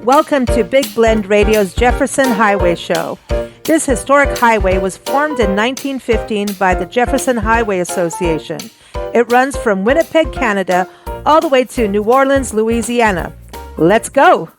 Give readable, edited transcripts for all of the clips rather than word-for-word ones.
Welcome to Big Blend Radio's Jefferson Highway Show. This historic highway was formed in 1915 by the Jefferson Highway Association. It runs from Winnipeg, Canada, all the way to New Orleans, Louisiana. Let's go!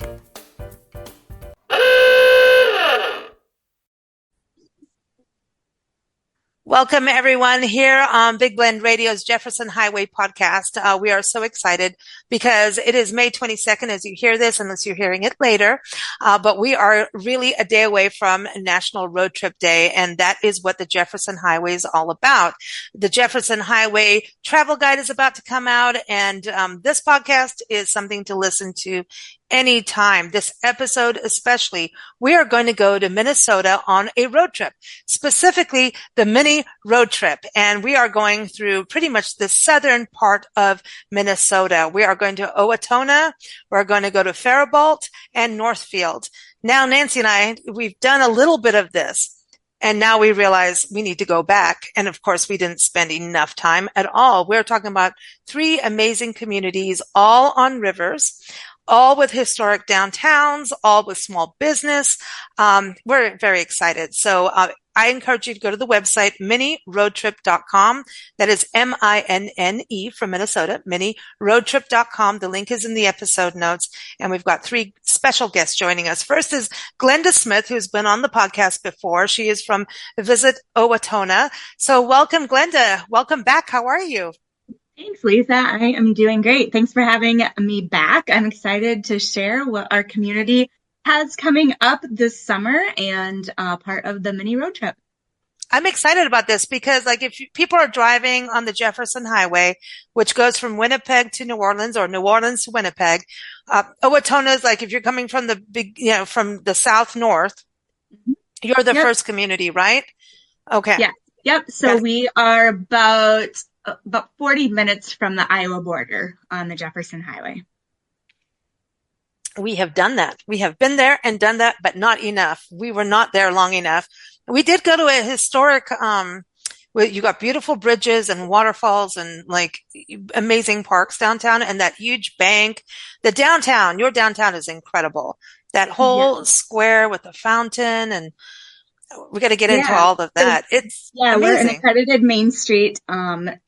Welcome, everyone, here on Big Blend Radio's Jefferson Highway podcast. We are so excited because it is May 22nd as you hear this, unless you're hearing it later. But we are really a day away from National Road Trip Day, and that is what the Jefferson Highway is all about. The Jefferson Highway Travel Guide is about to come out, and this podcast is something to listen to anytime. This episode especially, we are going to go to Minnesota on a road trip, specifically the Minne-Roadtrip. And we are going through pretty much the southern part of Minnesota. We are going to Owatonna. We're going to go to Faribault and Northfield. Now, Nancy and I, we've done a little bit of this. And now we realize we need to go back. And of course, we didn't spend enough time at all. We're talking about 3 amazing communities, all on rivers, all with historic downtowns, all with small business. We're very excited. So I encourage you to go to the website, Minne-Roadtrip.com. That is M-I-N-N-E from Minnesota, Minne-Roadtrip.com. The link is in the episode notes. And we've got 3 special guests joining us. First is Glenda Smith, who's been on the podcast before. She is from Visit Owatonna. So welcome, Glenda. Welcome back. How are you? Thanks, Lisa. I am doing great. Thanks for having me back. I'm excited to share what our community has coming up this summer and part of the Minne-Roadtrip. I'm excited about this because, if people are driving on the Jefferson Highway, which goes from Winnipeg to New Orleans or New Orleans to Winnipeg, Owatonna is if you're coming from from the south north, you're the first community, right? Okay. Yeah. Yep. So we are about 40 minutes from the Iowa border on the Jefferson Highway. We have done that. We have been there and done that, but not enough. We were not there long enough. We did go to a historic, you got beautiful bridges and waterfalls and amazing parks downtown and that huge bank. The downtown, your downtown is incredible. That whole square with the fountain, and we got to get into all of that. It's amazing. We're an accredited Main Street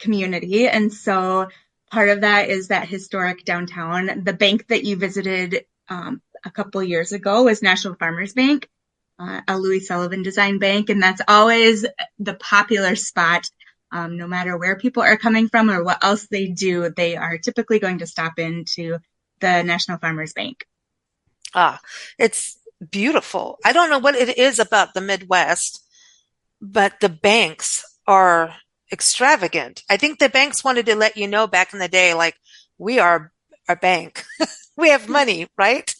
community. And so part of that is that historic downtown. The bank that you visited a couple of years ago was National Farmers Bank, a Louis Sullivan design bank. And that's always the popular spot. No matter where people are coming from or what else they do, they are typically going to stop into the National Farmers Bank. It's beautiful. I don't know what it is about the Midwest, but the banks are extravagant. I think the banks wanted to let you know back in the day, we are a bank. We have money, right?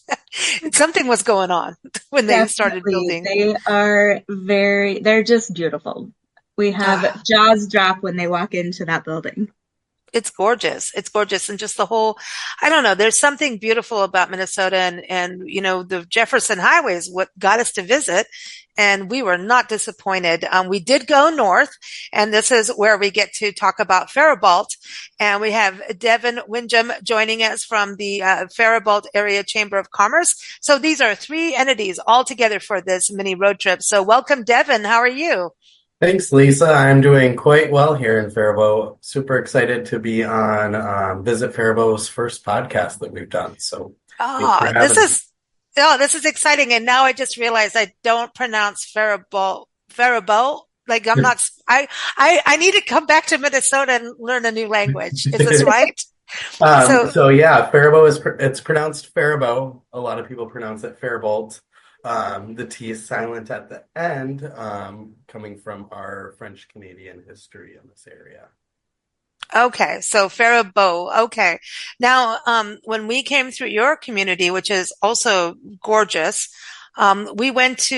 Something was going on when they started building. They're just beautiful. We have jaws drop when they walk into that building. It's gorgeous. It's gorgeous. And just the whole, I don't know, there's something beautiful about Minnesota and the Jefferson Highway is what got us to visit. And we were not disappointed. We did go north, and this is where we get to talk about Faribault. And we have Devin Winjum joining us from the Faribault Area Chamber of Commerce. So these are 3 entities all together for this Minne-Roadtrip. So welcome, Devin. How are you? Thanks, Lisa. I'm doing quite well here in Faribault. Super excited to be on Visit Faribault's first podcast that we've done. So, this is exciting. And now I just realized I don't pronounce Faribault. I'm not. I need to come back to Minnesota and learn a new language. Is this right? Faribault it's pronounced Faribault. A lot of people pronounce it Faribault. The T is silent at the end, coming from our French-Canadian history in this area. Okay, so Faribault. Okay. Now, when we came through your community, which is also gorgeous, we went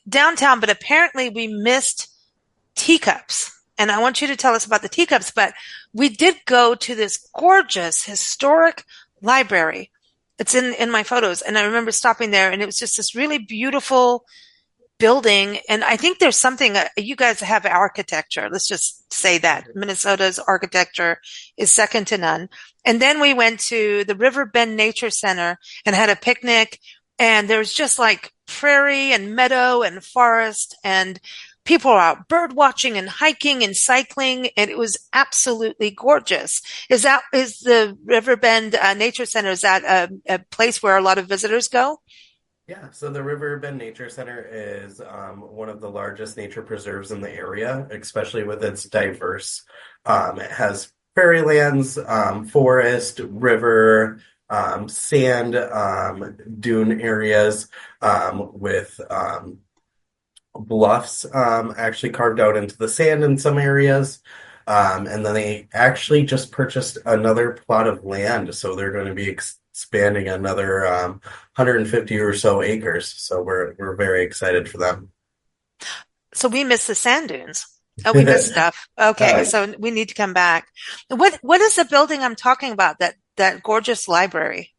downtown, but apparently we missed teacups. And I want you to tell us about the teacups, but we did go to this gorgeous historic library. It's in my photos. And I remember stopping there, and it was just this really beautiful building. And I think there's something, you guys have architecture. Let's just say that Minnesota's architecture is second to none. And then we went to the River Bend Nature Center and had a picnic. And there's just like prairie and meadow and forest, and people are out bird watching and hiking and cycling. And it was absolutely gorgeous. Is the River Bend Nature Center, is that a place where a lot of visitors go? Yeah, so the River Bend Nature Center is one of the largest nature preserves in the area, especially with its diverse. It has prairie lands, forest, river, sand, dune areas with bluffs actually carved out into the sand in some areas. And then they actually just purchased another plot of land, so they're going to be expanding another 150 or so acres. So we're very excited for them. So we missed the sand dunes. Oh, we missed stuff. Okay, so we need to come back. What is the building I'm talking about? That gorgeous library.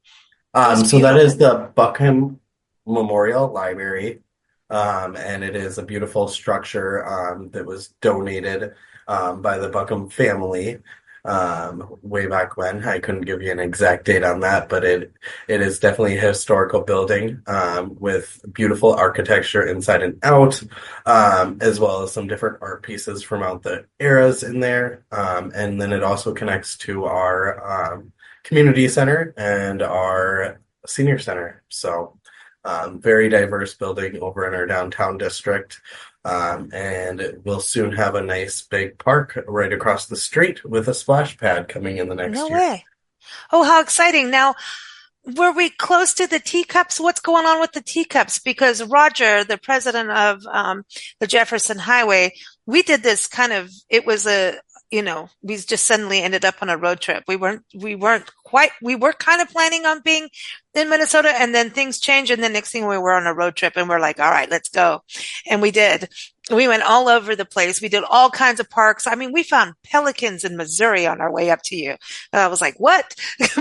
So that is the Buckham Memorial Library. And it is a beautiful structure that was donated by the Buckham family way back when. I couldn't give you an exact date on that, but it is definitely a historical building with beautiful architecture inside and out, as well as some different art pieces from out the eras in there. And then it also connects to our community center and our senior center. So very diverse building over in our downtown district. And we'll soon have a nice big park right across the street with a splash pad coming in the next No year. way. Oh, how exciting. Now, were we close to the teacups? What's going on with the teacups? Because Roger, the president of the Jefferson Highway, we did this it was we just suddenly ended up on a road trip. We were kind of planning on being in Minnesota, and then things changed. And then next thing we were on a road trip, and we're like, all right, let's go. And we did. We went all over the place. We did all kinds of parks. I mean, we found pelicans in Missouri on our way up to you. And I was like, what?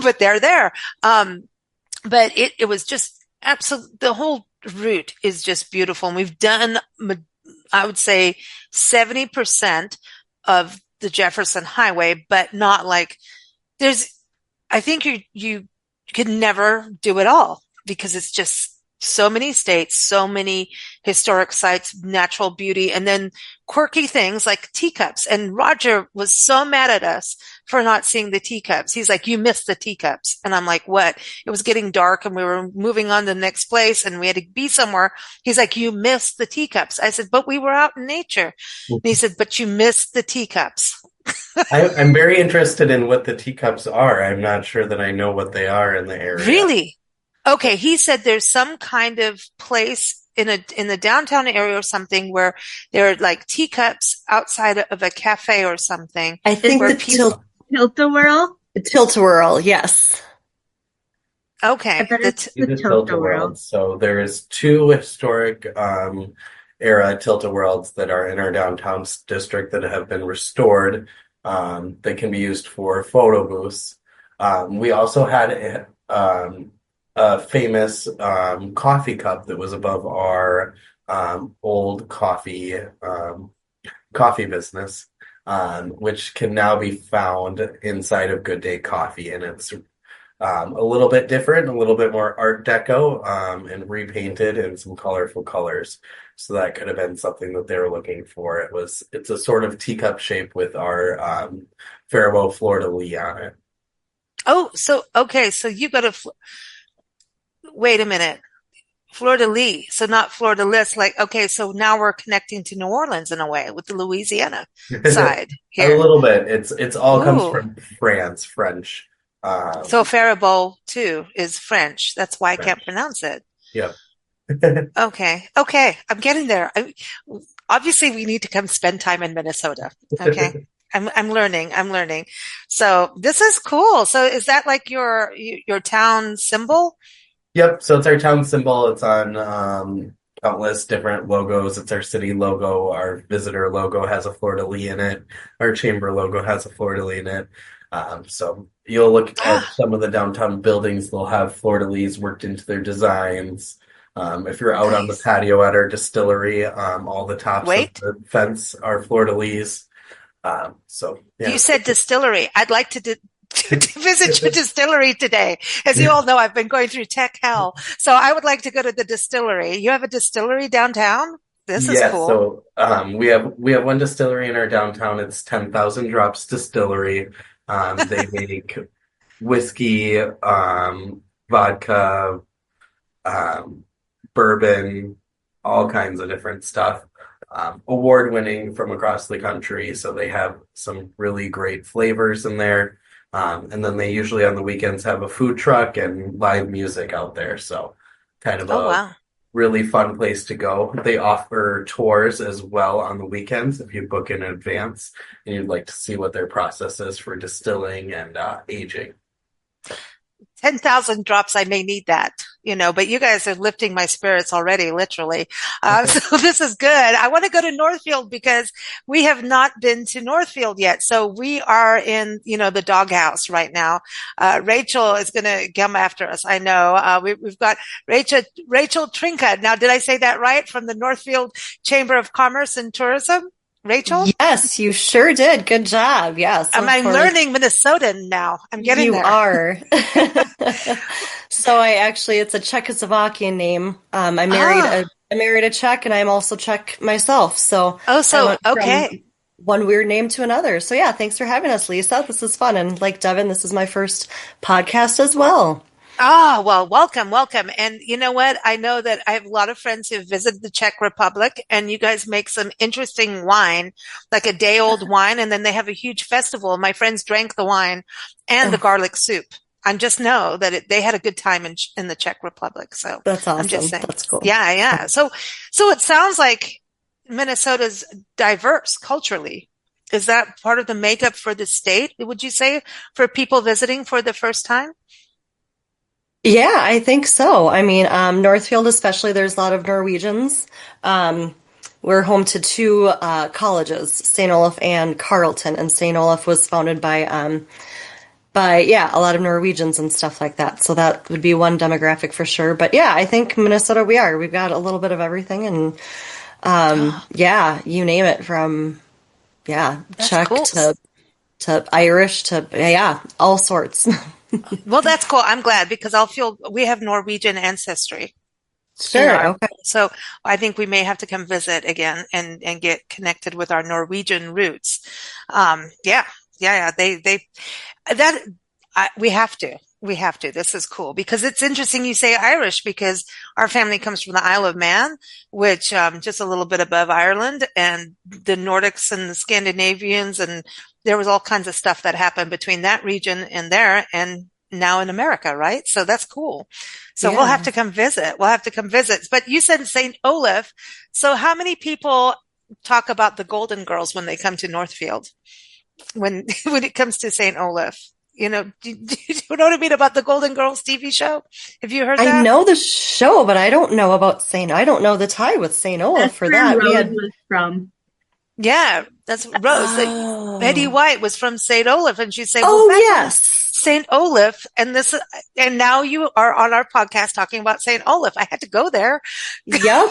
But they're there. But it was just absolute. The whole route is just beautiful. And we've done, I would say, 70% of the Jefferson Highway, but not like I think you could never do it all because it's just so many states, so many historic sites, natural beauty, and then quirky things like teacups. And Roger was so mad at us for not seeing the teacups. He's like, you missed the teacups. And I'm like, what? It was getting dark and we were moving on to the next place and we had to be somewhere. He's like, you missed the teacups. I said, but we were out in nature. And he said, but you missed the teacups. I'm very interested in what the teacups are. I'm not sure that I know what they are in the area. Really? Okay. He said there's some kind of place in the downtown area or something where there are like teacups outside of a cafe or something. I think the Tilt-A-Whirl? The Tilt-A-Whirl, yes. Okay. The Tilt-A-Whirl. So there is two historic era Tilt-A-Whirls that are in our downtown district that have been restored that can be used for photo booths. We also had a famous coffee cup that was above our old coffee business, which can now be found inside of Good Day Coffee, and it's a little bit different, a little bit more Art Deco, and repainted in some colorful colors. So that could have been something that they were looking for. It's a sort of teacup shape with our Faribault fleur-de-lis on it. Oh, so okay, so you got wait a minute. Fleur-de-lis, so not fleur-de-lis. Like, okay, so now we're connecting to New Orleans in a way with the Louisiana side here. A little bit. It's all comes Ooh. from French. So Faribault too is French. That's why I can't pronounce it. Yep. Okay. I'm getting there. Obviously, we need to come spend time in Minnesota. Okay. I'm learning. So this is cool. So is that like your town symbol? Yep. So it's our town symbol. It's on countless different logos. It's our city logo. Our visitor logo has a fleur-de-lis in it. Our chamber logo has a fleur-de-lis in it. So you'll look at some of the downtown buildings. They'll have fleur-de-lis worked into their designs. If you're out on the Nice. patio at our distillery, all the tops of Wait, the fence are fleur-de-lis. So you yeah, said distillery. I'd like to visit your distillery today. As you all know, I've been going through tech hell. So I would like to go to the distillery. You have a distillery downtown? This is yeah. cool. So we have one distillery in our downtown. It's 10,000 Drops Distillery. They make whiskey, vodka, um, bourbon, all kinds of different stuff. Award winning from across the country. So they have some really great flavors in there. And then they usually on the weekends have a food truck and live music out there. So kind of Oh, a wow. really fun place to go. They offer tours as well on the weekends if you book in advance and you'd like to see what their process is for distilling and aging. 10,000 drops. I may need that, but you guys are lifting my spirits already, literally. So this is good. I want to go to Northfield because we have not been to Northfield yet. So we are in, the doghouse right now. Rachel is going to come after us. I know. We've got Rachel Trnka. Now, did I say that right? From the Northfield Chamber of Commerce and Tourism? Rachel? Yes, you sure did. Good job. Yes, of I'm course. learning Minnesotan now. I'm getting You there. are. So it's a Czechoslovakian name. Ah, I married a Czech and I'm also Czech myself. So oh, I so, went from okay. one weird name to another. So yeah, thanks for having us, Lisa. This is fun. And like Devin, this is my first podcast as well. Ah, well, welcome, welcome. And you know what? I know that I have a lot of friends who visited the Czech Republic and you guys make some interesting wine, like a day old wine, and then they have a huge festival. My friends drank the wine and the Oh, garlic soup. I just know that they had a good time in the Czech Republic. So that's I'm just awesome. saying. That's cool. Yeah, yeah. So it sounds like Minnesota's diverse culturally. Is that part of the makeup for the state, would you say, for people visiting for the first time? Yeah, I think so. I mean, Northfield especially, there's a lot of Norwegians. Um, we're home to two colleges, St. Olaf and Carleton, and St. Olaf was founded by a lot of Norwegians and stuff like that. So that would be one demographic for sure. But yeah, I think Minnesota we've got a little bit of everything, and yeah, you name it, from That's Czech cool. to Irish to all sorts. Well, that's cool. I'm glad because we have Norwegian ancestry in Sure. our, Okay. so I think we may have to come visit again and get connected with our Norwegian roots. Yeah, yeah, yeah. That, we have to. This is cool because it's interesting you say Irish because our family comes from the Isle of Man, which, just a little bit above Ireland, and the Nordics and the Scandinavians, and there was all kinds of stuff that happened between that region and there and now in America, right? So that's cool. So we'll have Yeah. to come visit. We'll have to come visit. But you said St. Olaf. So how many people talk about the Golden Girls when they come to Northfield? When when it comes to St. Olaf? Do you know what I mean about the Golden Girls TV show? Have you heard I that? know the show, but I don't know the tie with St. Olaf That's for where that. We Rose had, was from. Yeah, that's Rose. Betty oh, White was from St. Olaf, and she'd say, "Well, oh back when yes. St. Olaf, and now you are on our podcast talking about St. Olaf. I had to go there. Yep.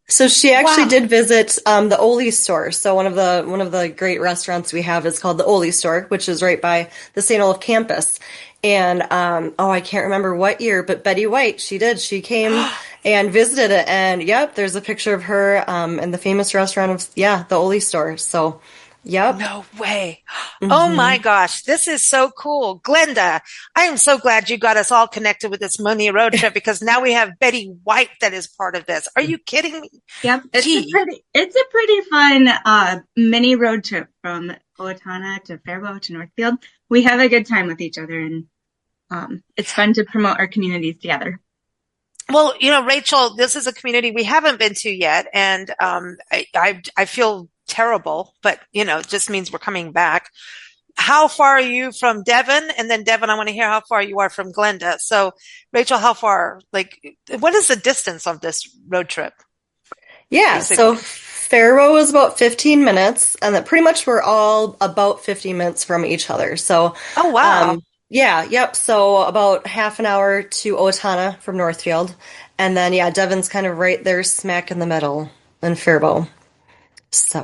So she actually Wow. did visit the Oli store. So one of the great restaurants we have is called the Oli store, which is right by the St. Olaf campus. And I can't remember what year, but Betty White, she did. She came and visited it, and yep, there's a picture of her in the famous restaurant of the Oli store. So, yep. No way. Oh my Hmm. gosh, this is so cool. Glenda, I am so glad you got us all connected with this Minne-Roadtrip because now we have Betty White that is part of this. Are you kidding me? Yep, Gee. it's a pretty fun mini road trip from Owatonna to Faribault to Northfield. We have a good time with each other, and it's fun to promote our communities together. Well, Rachel, this is a community we haven't been to yet, and I feel terrible, but it just means we're coming back. How far are you from Devon? And then Devon, I want to hear how far you are from Glenda. So, Rachel, how far? Like, what is the distance of this road trip, Yeah, so basically? Faribault was about 15 minutes, and that pretty much we're all about 50 minutes from each other. So, Oh, um, wow. Yeah, yep. So about half an hour to Owatonna from Northfield. And then, yeah, Devon's kind of right there smack in the middle in Faribault.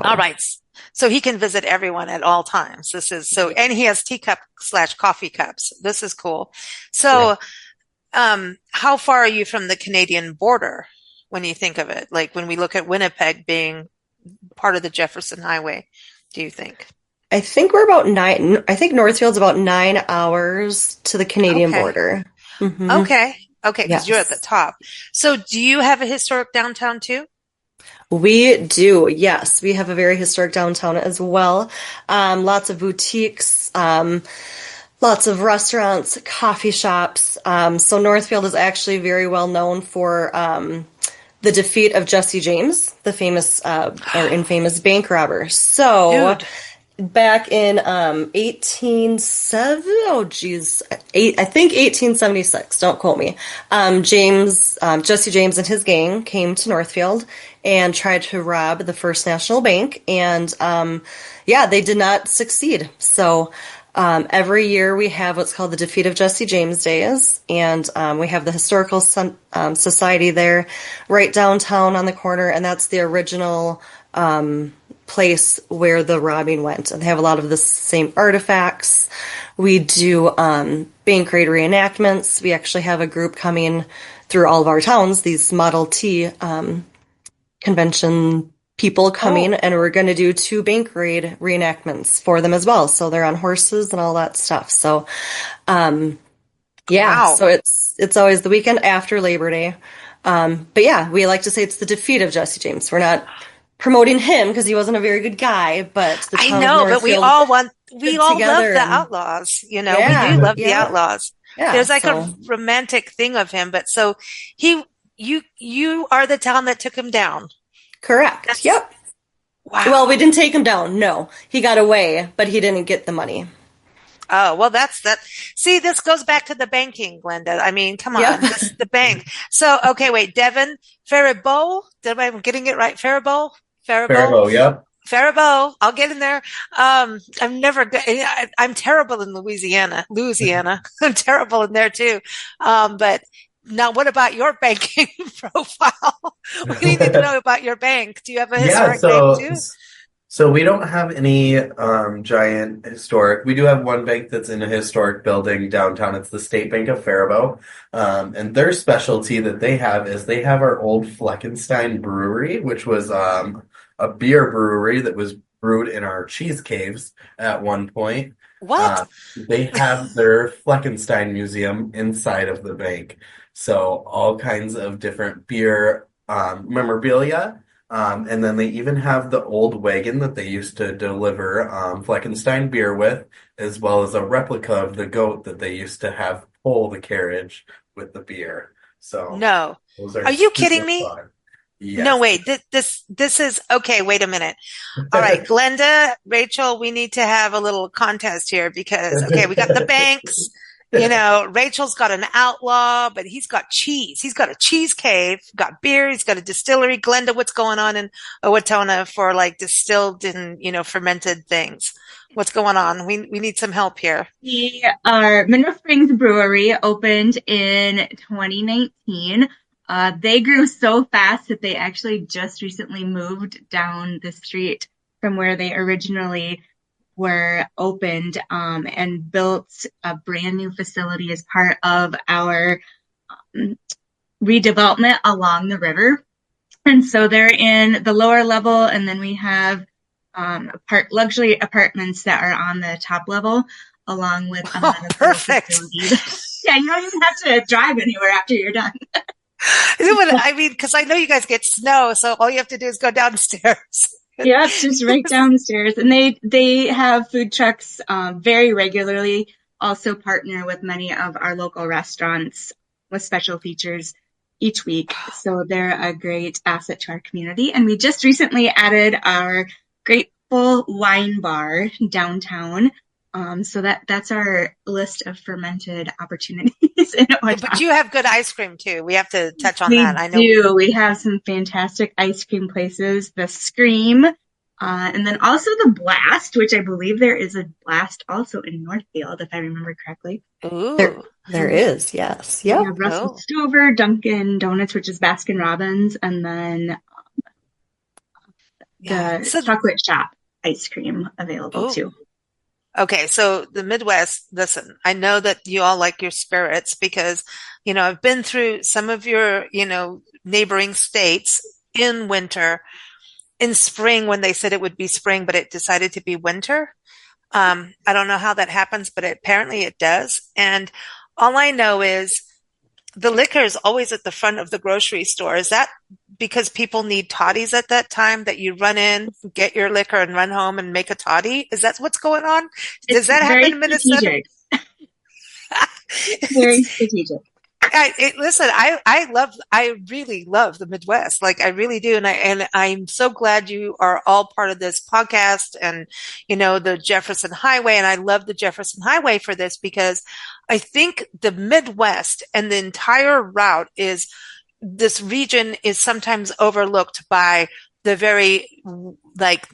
All So, right. So he can visit everyone at all times. This is so, and he has teacup slash coffee cups. This is cool. Yeah. So, how far are you from the Canadian border when you think of it? Like when we look at Winnipeg being part of the Jefferson Highway, do you think? I think we're about I think Northfield's about 9 hours to the Canadian Okay. border. Hmm. Okay. Okay. Because you're at the Yes. top. So do you have a historic downtown too? We do, yes. We have a very historic downtown as well. Lots of boutiques, lots of restaurants, coffee shops. So Northfield is actually very well known for the defeat of Jesse James, the famous or infamous bank robber. So Dude. back in 1870, oh geez, I think 1876, don't quote me. Jesse James and his gang came to Northfield and tried to rob the First National Bank, and yeah, they did not succeed. So every year we have what's called the Defeat of Jesse James Days, and we have the Historical Society there right downtown on the corner, and that's the original place where the robbing went. And they have a lot of the same artifacts. We do bank raid reenactments. We actually have a group coming through all of our towns, these Model T convention people coming, Oh, and we're going to do two bank raid reenactments for them as well. So they're on horses and all that stuff. So yeah, wow. so it's always the weekend after Labor Day. But yeah, we like to say it's the defeat of Jesse James. We're not promoting him because he wasn't a very good guy, but the I town of know, but Northfield we stood all love together the and outlaws. We do yeah, love the yeah, outlaws. yeah. There's like a So romantic thing of him, but so he, you are the town that took him down. correct. That's Yep. Well, we wow. didn't take him down. No, he got away, but he didn't get the money. Oh, well, that's that. See, this goes back to the banking, Glenda. I mean, come Yep. on, this the bank. So, okay, wait, Devin, Faribault, am I getting it right? Faribault, Faribault, Faribault, yep. Faribault. I'll get in there. I'm never good. I'm terrible in Louisiana. I'm terrible in there too. But now what about your banking profile? We need to know about your bank. Do you have a Yeah, historic bank so too? so we don't have any giant historic. We do have one bank that's in a historic building downtown. It's the State Bank of Faribault. And their specialty that they have is they have our old Fleckenstein Brewery, which was a beer brewery that was brewed in our cheese caves at one point. What? Uh, they have their Fleckenstein Museum inside of the bank. So all kinds of different beer memorabilia. And then they even have the old wagon that they used to deliver Fleckenstein beer with, as well as a replica of the goat that they used to have pull the carriage with the beer. So No. those are Are you super kidding me? fun. No, Yes. wait. This is okay. Wait a minute. All right, Glenda, Rachel, we need to have a little contest here because, okay, we got the banks. Rachel's got an outlaw, but he's got cheese. He's got a cheese cave, got beer, he's got a distillery. Glenda, what's going on in Owatonna for like distilled and, fermented things? What's going on? We need some help here. Our Mineral Springs Brewery opened in 2019. They grew so fast that they actually just recently moved down the street from where they originally were opened, and built a brand new facility as part of our redevelopment along the river. And so they're in the lower level, and then we have luxury apartments that are on the top level, along with a Oh, medical perfect. facility. Yeah, you don't even have to drive anywhere after you're done. I mean, because I know you guys get snow, so all you have to do is go downstairs. Yeah, it's just right downstairs. And they have food trucks very regularly, also partner with many of our local restaurants with special features each week. So they're a great asset to our community. And we just recently added our Grateful Wine Bar downtown. So that's our list of fermented opportunities in But Owatonna. you have good ice cream too. We have to touch on We that. I know. do. We have some fantastic ice cream places. The Scream And then also the Blast, which I believe there is a Blast also in Northfield, if I remember correctly. Ooh. There is, yes. We Yep. have Russell Oh. Stover, Dunkin' Donuts, which is Baskin Robbins, and then Yeah. the So, chocolate shop ice cream available oh. too. Okay, so the Midwest, listen, I know that you all like your spirits because, I've been through some of your, neighboring states in winter, in spring when they said it would be spring, but it decided to be winter. I don't know how that happens, but apparently it does. And all I know is the liquor is always at the front of the grocery store. Is that because people need toddies at that time that you run in, get your liquor and run home and make a toddy? Is that what's going on? Does It's that happen very in Minnesota? strategic. Very strategic. Listen, I really love the Midwest. Like I really do. And I'm so glad you are all part of this podcast and, the Jefferson Highway. And I love the Jefferson Highway for this because I think the Midwest and the entire route this region is sometimes overlooked by the very, like,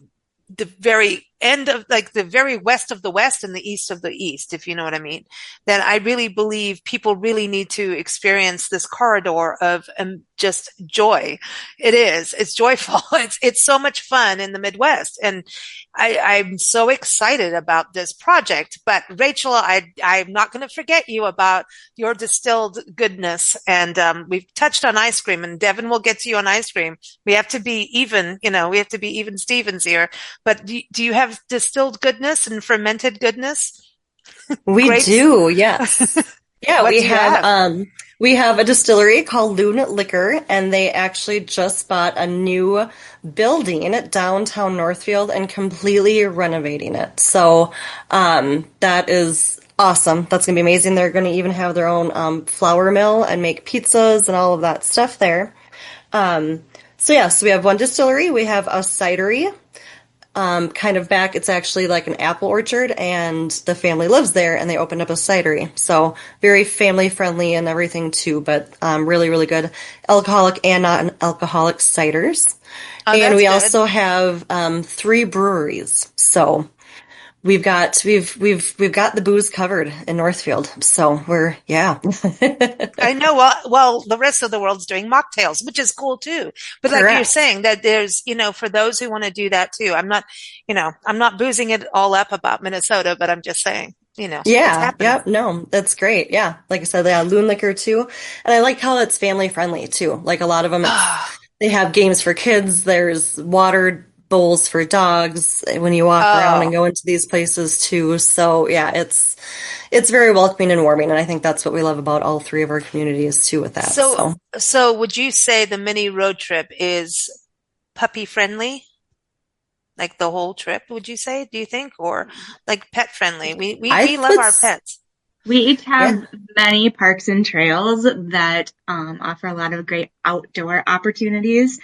the very end of like the very west of the West and the east of the East, if you know what I mean, then I really believe people really need to experience this corridor of just joy. It's joyful. It's so much fun in the Midwest. And I'm so excited about this project. But Rachel, I'm not going to forget you about your distilled goodness. And we've touched on ice cream, and Devin will get to you on ice cream. We have to be even, we have to be even Stevens here. But do you have distilled goodness and fermented goodness? We Grapes? do, yes. Yeah, What we do you have have? we have a distillery called Loon Liquor, and they actually just bought a new building at downtown Northfield and completely renovating it. So that is awesome. That's gonna be amazing. They're gonna even have their own flour mill and make pizzas and all of that stuff there. So we have one distillery, we have a cidery. Kind of back, it's actually like an apple orchard, and the family lives there, and they opened up a cidery. So very family friendly and everything too, but really, really good alcoholic and non-alcoholic ciders. Oh, And that's we good. also have 3 breweries. So we've got the booze covered in Northfield. So we're yeah. I know. Well, the rest of the world's doing mocktails, which is cool too. But like you're Correct. saying that there's, for those who want to do that too, I'm not boozing it all up about Minnesota, but I'm just saying, it's Yeah, happening. yep, no, that's great. Yeah. Like I said, they have Loon Liquor too. And I like how it's family friendly too. Like a lot of them, they have games for kids. There's water bowls for dogs when you walk around and Oh, go into these places too. So yeah, it's very welcoming and warming. And I think that's what we love about all 3 of our communities too with that. so, So so would you say the mini road trip is puppy friendly? Like the whole trip, would you say, do you think? Or like pet friendly? We I love would, our pets. We each yeah, have many parks and trails that offer a lot of great outdoor opportunities.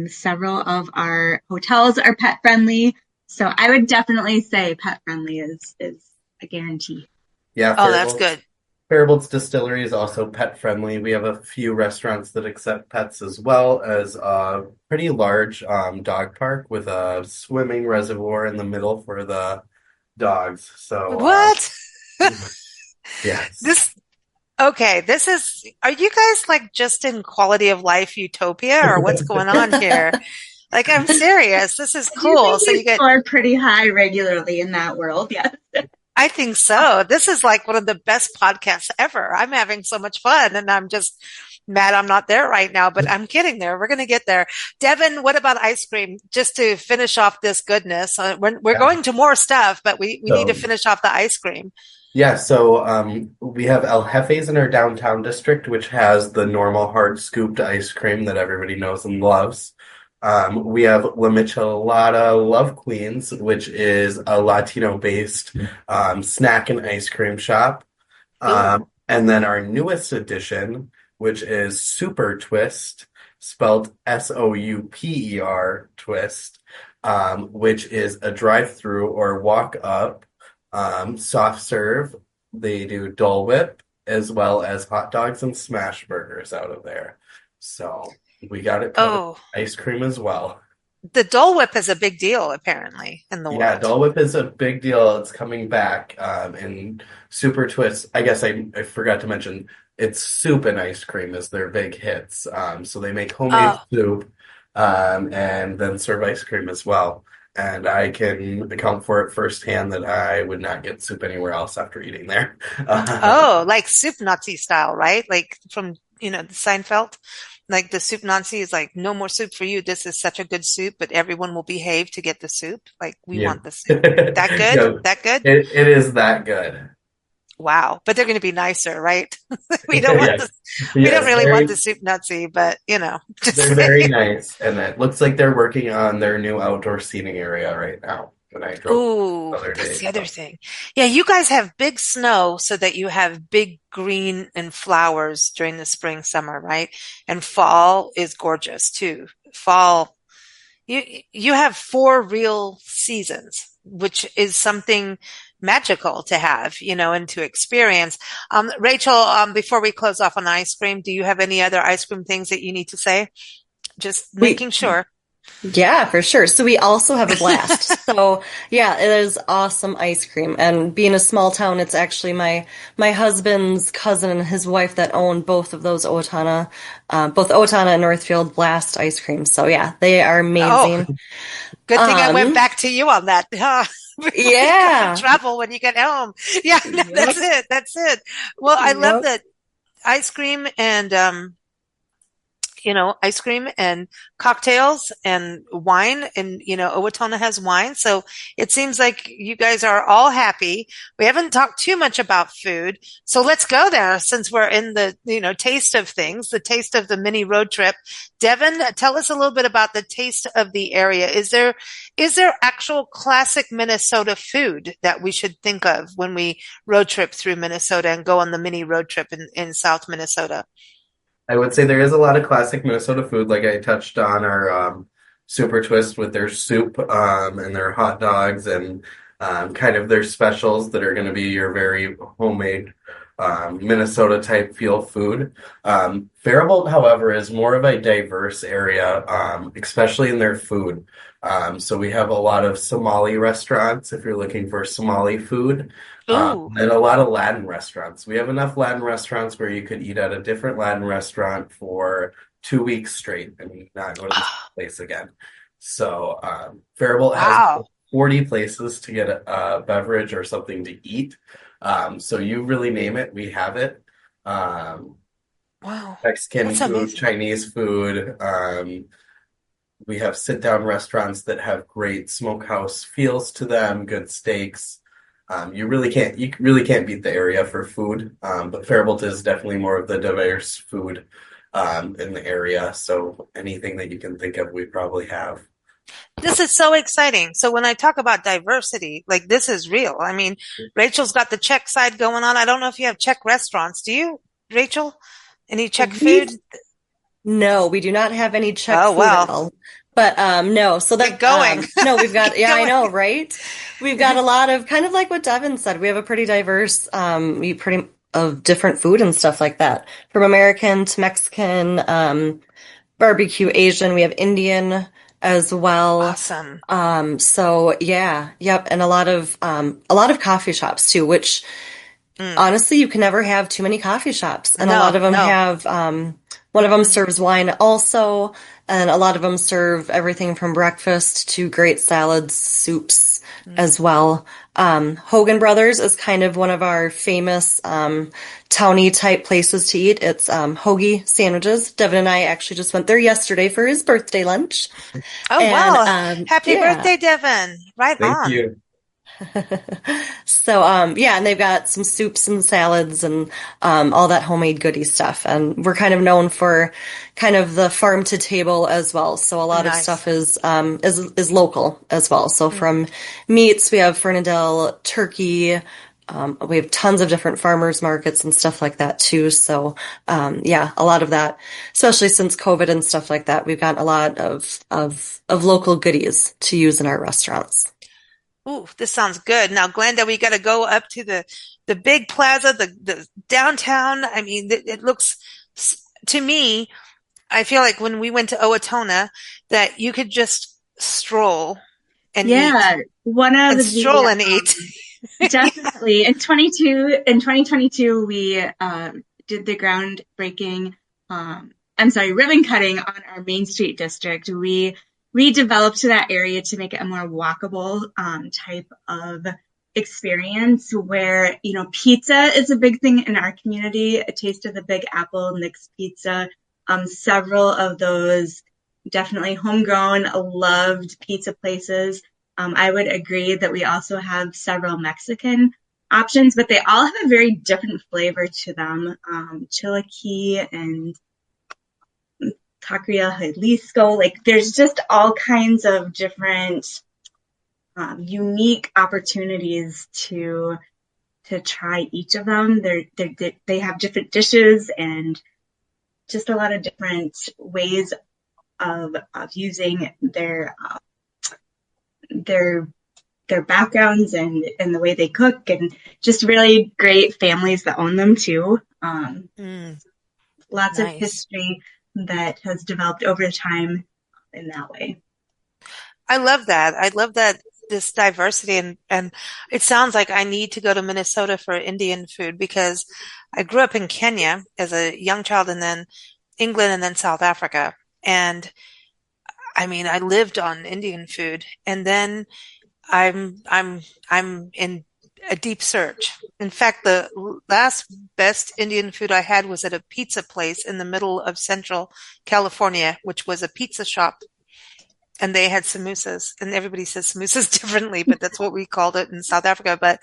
Several of our hotels are pet friendly, so I would definitely say pet friendly is a guarantee. Yeah, Oh, that's good. Faribault's distillery is also pet friendly. We have a few restaurants that accept pets as well as a pretty large dog park with a swimming reservoir in the middle for the dogs. So What? yes. This Okay, are you guys like just in quality of life utopia or what's going on here? Like, I'm serious. This is I do cool. think So we you get, score pretty high regularly in that world, yes. I think so. This is like one of the best podcasts ever. I'm having so much fun and I'm just mad I'm not there right now, but I'm getting there. We're going to get there. Devin, what about ice cream? Just to finish off this goodness. We're Yeah. going to more stuff, but we need to So finish off the ice cream. yeah, so we have El Jefe's in our downtown district, which has the normal hard scooped ice cream that everybody knows and loves. We have La Michelada Love Queens, which is a Latino-based snack and ice cream shop. Ooh. And then our newest addition, which is Super Twist, spelled Souper Twist, which is a drive-through or walk-up soft serve. They do Dole Whip as well as hot dogs and smash burgers out of there. So we got it covered. Oh. Ice cream as well. The Dole Whip is a big deal, apparently, in the Yeah, world. Dole Whip is a big deal. It's coming back. And Super Twist, I guess I forgot to mention, it's soup and ice cream is their big hits. So they make homemade Oh, soup and then serve ice cream as well. And I can account for it firsthand that I would not get soup anywhere else after eating there. oh, like soup Nazi style, right? Like from, the Seinfeld. Like the soup Nazi is like, no more soup for you. This is such a good soup, but everyone will behave to get the soup. Like we Yeah. want the soup. That good? Yeah, That good? it is that good. Wow. But they're going to be nicer, right? We don't want Yes. the, we don't Yes, really want the very soup Nazi, but just they're very saying. nice, and it looks like they're working on their new outdoor seating area right now. When I drove the Ooh, other that's day, the other so thing. Yeah, you guys have big snow so that you have big green and flowers during the spring, summer, right? And fall is gorgeous too. Fall, you have four real seasons, which is something magical to have, and to experience. Rachel, before we close off on ice cream, do you have any other ice cream things that you need to say? Just We making sure. Yeah, for sure. So we also have a blast. So yeah, it is awesome ice cream. And being a small town, it's actually my husband's cousin and his wife that own both of those both Owatonna and Northfield Blast ice cream. So yeah, they are Oh, amazing. good thing I went Um, back to you on that. Before you got in yeah. trouble when you get home. Yeah, no, Yep. that's it. That's it. Well, I love Yep. that ice cream and ice cream and cocktails and wine. And, Owatonna has wine. So it seems like you guys are all happy. We haven't talked too much about food. So let's go there since we're in the, taste of things, the taste of the mini road trip. Devin, tell us a little bit about the taste of the area. Is there actual classic Minnesota food that we should think of when we road trip through Minnesota and go on the mini road trip in South Minnesota? I would say there is a lot of classic Minnesota food, like I touched on our Super Twist with their soup and their hot dogs and kind of their specials that are going to be your very homemade Minnesota type feel food. Faribault, however, is more of a diverse area, especially in their food. So we have a lot of Somali restaurants if you're looking for Somali food, Ooh. and a lot of Latin restaurants. We have enough Latin restaurants where you could eat at a different Latin restaurant for 2 weeks straight and not go to the same place again. So Faribault has Wow. 40 places to get a beverage or something to eat. So you really name it, we have it. Um, Wow. Mexican That's food, amazing. Chinese food. We have sit-down restaurants that have great smokehouse feels to them, good steaks. You really can't beat the area for food. But Faribault is definitely more of the diverse food in the area. So anything that you can think of, we probably have. This is so exciting. So when I talk about diversity, like this is real. I mean, Rachel's got the Czech side going on. I don't know if you have Czech restaurants. Do you, Rachel? Any Czech We food? No, we do not have any Czech Oh, food at well, all. But no, so get that going. no, we've got Get yeah, I going. know, right? We've got a lot of kind of like what Devin said. We have a pretty diverse we pretty of different food and stuff like that. From American to Mexican, barbecue Asian, we have Indian as well. Awesome. So yeah, yep, and a lot of coffee shops too, which Mm. honestly, you can never have too many coffee shops, and a lot No, of them no. have one of them serves wine also, and a lot of them serve everything from breakfast to great salads, soups Mm. as well. Hogan Brothers is kind of one of our famous towny type places to eat. It's hoagie sandwiches. Devin and I actually just went there yesterday for his birthday lunch, Oh, and wow. Happy yeah. birthday, Devin. Right Thank on. you. So, yeah, and they've got some soups and salads and all that homemade goodie stuff. And we're kind of known for kind of the farm to table as well. So a lot of Nice. stuff is local as well. So Mm. from meats, we have Fernandel turkey. We have tons of different farmers markets and stuff like that too. So, yeah, a lot of that, especially since COVID and stuff like that, we've got a lot of local goodies to use in our restaurants. Ooh, this sounds good. Now, Glenda, we got to go up to the big plaza, the downtown. I mean, it looks to me, I feel like when we went to Owatonna, that you could just stroll and eat. Yeah, one of And stroll the and eat. definitely in 2022 we did the groundbreaking ribbon cutting on our Main Street district. We redeveloped that area to make it a more walkable type of experience where, pizza is a big thing in our community. A Taste of the Big Apple, Nick's Pizza, several of those definitely homegrown, loved pizza places. I would agree that we also have several Mexican options, but they all have a very different flavor to them. Chilaquil and Taqueria Jalisco, there's just all kinds of different unique opportunities to try each of them. They have different dishes and just a lot of different ways of using their backgrounds and the way they cook, and just really great families that own them too. Lots of history that has developed over time in that way. I love that. I love that, this diversity, and it sounds like I need to go to Minnesota for Indian food, because I grew up in Kenya as a young child, and then England, and then South Africa. And I mean, I lived on Indian food, and then I'm in a deep search. In fact, the last best Indian food I had was at a pizza place in the middle of Central California, which was a pizza shop. And they had samosas, and everybody says samosas differently, but that's what we called it in South Africa. But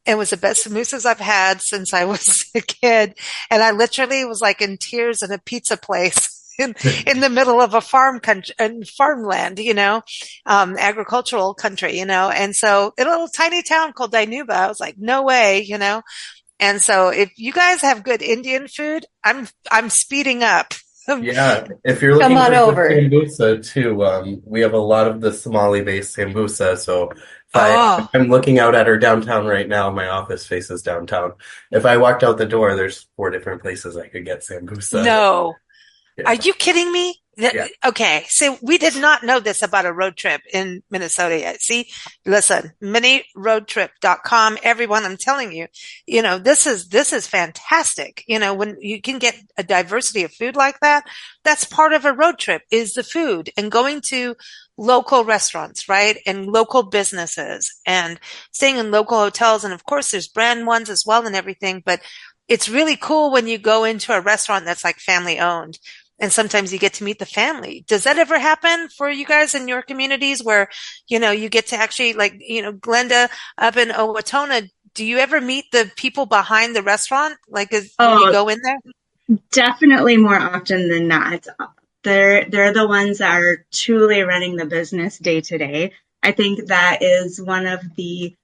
it was the best samosas I've had since I was a kid. And I literally was like in tears in a pizza place in the middle of a farmland, agricultural country, and so in a little tiny town called Dinuba, I was like, no way, And so if you guys have good Indian food, I'm speeding up. Yeah, if you're looking Come on for over. sambusa too, we have a lot of the Somali-based sambusa. So if Oh, I'm looking out at our downtown right now, my office faces downtown. If I walked out the door, there's 4 different places I could get sambusa. no. Are Yeah. you kidding me? Yeah. Okay, so we did not know this about a road trip in Minnesota yet. See, listen, Minne-Roadtrip.com. Everyone, I'm telling you, this is fantastic. When you can get a diversity of food like that, that's part of a road trip, is the food and going to local restaurants, right? And local businesses and staying in local hotels. And of course, there's brand ones as well and everything, but it's really cool when you go into a restaurant that's like family owned. And sometimes you get to meet the family. Does that ever happen for you guys in your communities where, you get to actually, like, Glenda up in Owatonna, do you ever meet the people behind the restaurant? Like, when you go in there? Definitely more often than not. They're the ones that are truly running the business day to day. I think that is one of the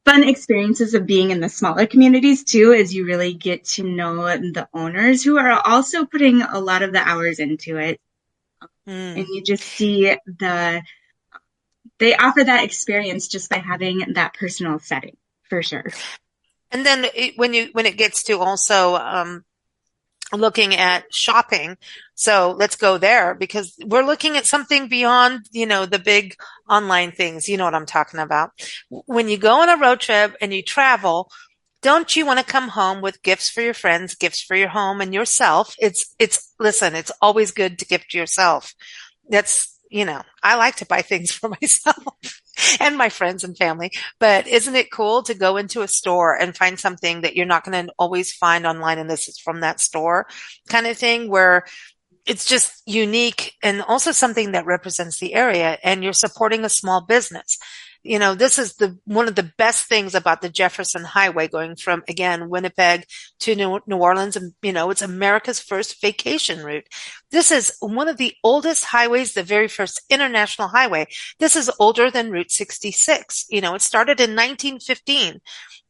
fun experiences of being in the smaller communities too, is you really get to know the owners who are also putting a lot of the hours into it. And you just see they offer that experience just by having that personal setting, for sure. And then when it gets to also, looking at shopping. So let's go there, because we're looking at something beyond, the big online things. You know what I'm talking about. When you go on a road trip and you travel, don't you want to come home with gifts for your friends, gifts for your home and yourself? Listen, it's always good to gift yourself. That's, I like to buy things for myself and my friends and family, but isn't it cool to go into a store and find something that you're not going to always find online, and this is from that store kind of thing, where it's just unique and also something that represents the area, and you're supporting a small business. This is one of the best things about the Jefferson Highway, going from, again, Winnipeg to New Orleans. And, it's America's first vacation route. This is one of the oldest highways, the very first international highway. This is older than Route 66. It started in 1915.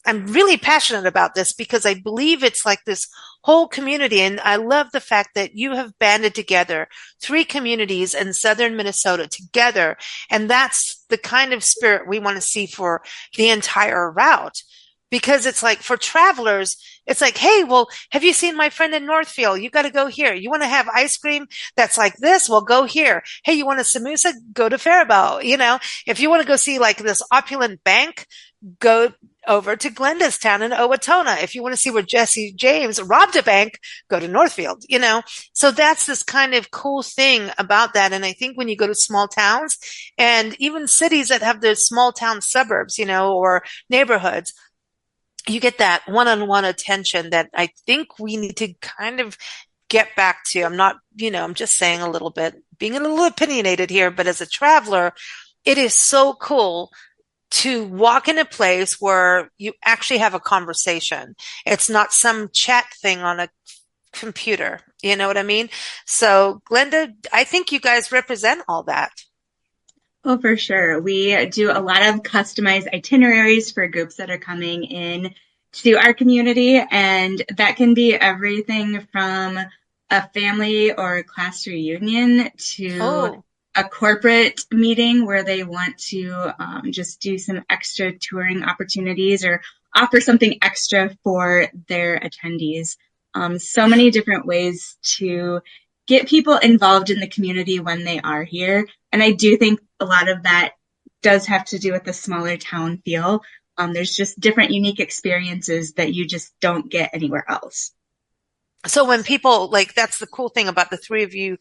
I'm really passionate about this because I believe it's like this whole community. And I love the fact that you have banded together 3 communities in southern Minnesota together. And that's the kind of spirit we want to see for the entire route. because it's like for travelers, it's like, hey, well, have you seen my friend in Northfield? You got to go here. You want to have ice cream that's like this? Well, go here. Hey, you want a samosa? Go to Faribault. If you want to go see like this opulent bank, go over to Glenda's town in Owatonna. If you want to see where Jesse James robbed a bank, go to Northfield. So that's this kind of cool thing about that. And I think when you go to small towns and even cities that have the small town suburbs, or neighborhoods, you get that one-on-one attention that I think we need to kind of get back to. I'm not, I'm just saying a little bit, being a little opinionated here, but as a traveler, it is so cool to walk in a place where you actually have a conversation. It's not some chat thing on a computer. You know what I mean? So, Glenda, I think you guys represent all that. Oh, for sure. We do a lot of customized itineraries for groups that are coming in to our community, and that can be everything from a family or class reunion to a corporate meeting where they want to just do some extra touring opportunities or offer something extra for their attendees. So many different ways to get people involved in the community when they are here. And I do think a lot of that does have to do with the smaller town feel. There's just different unique experiences that you just don't get anywhere else. So when people that's the cool thing about the three of you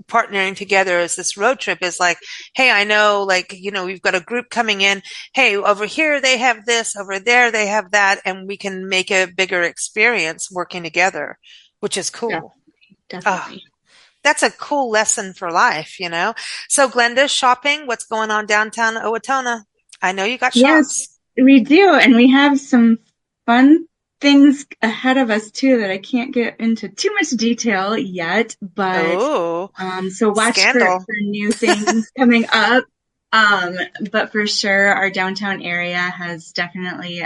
partnering together as this road trip is like, hey, I know, we've got a group coming in. Hey, over here they have this, over there they have that, and we can make a bigger experience working together, which is cool. Yeah, definitely. That's a cool lesson for life, So Glenda, shopping, what's going on downtown Owatonna? I know you got shops. Yes, we do. And we have some fun things ahead of us too that I can't get into too much detail yet, but so watch for new things coming up. But for sure, our downtown area has definitely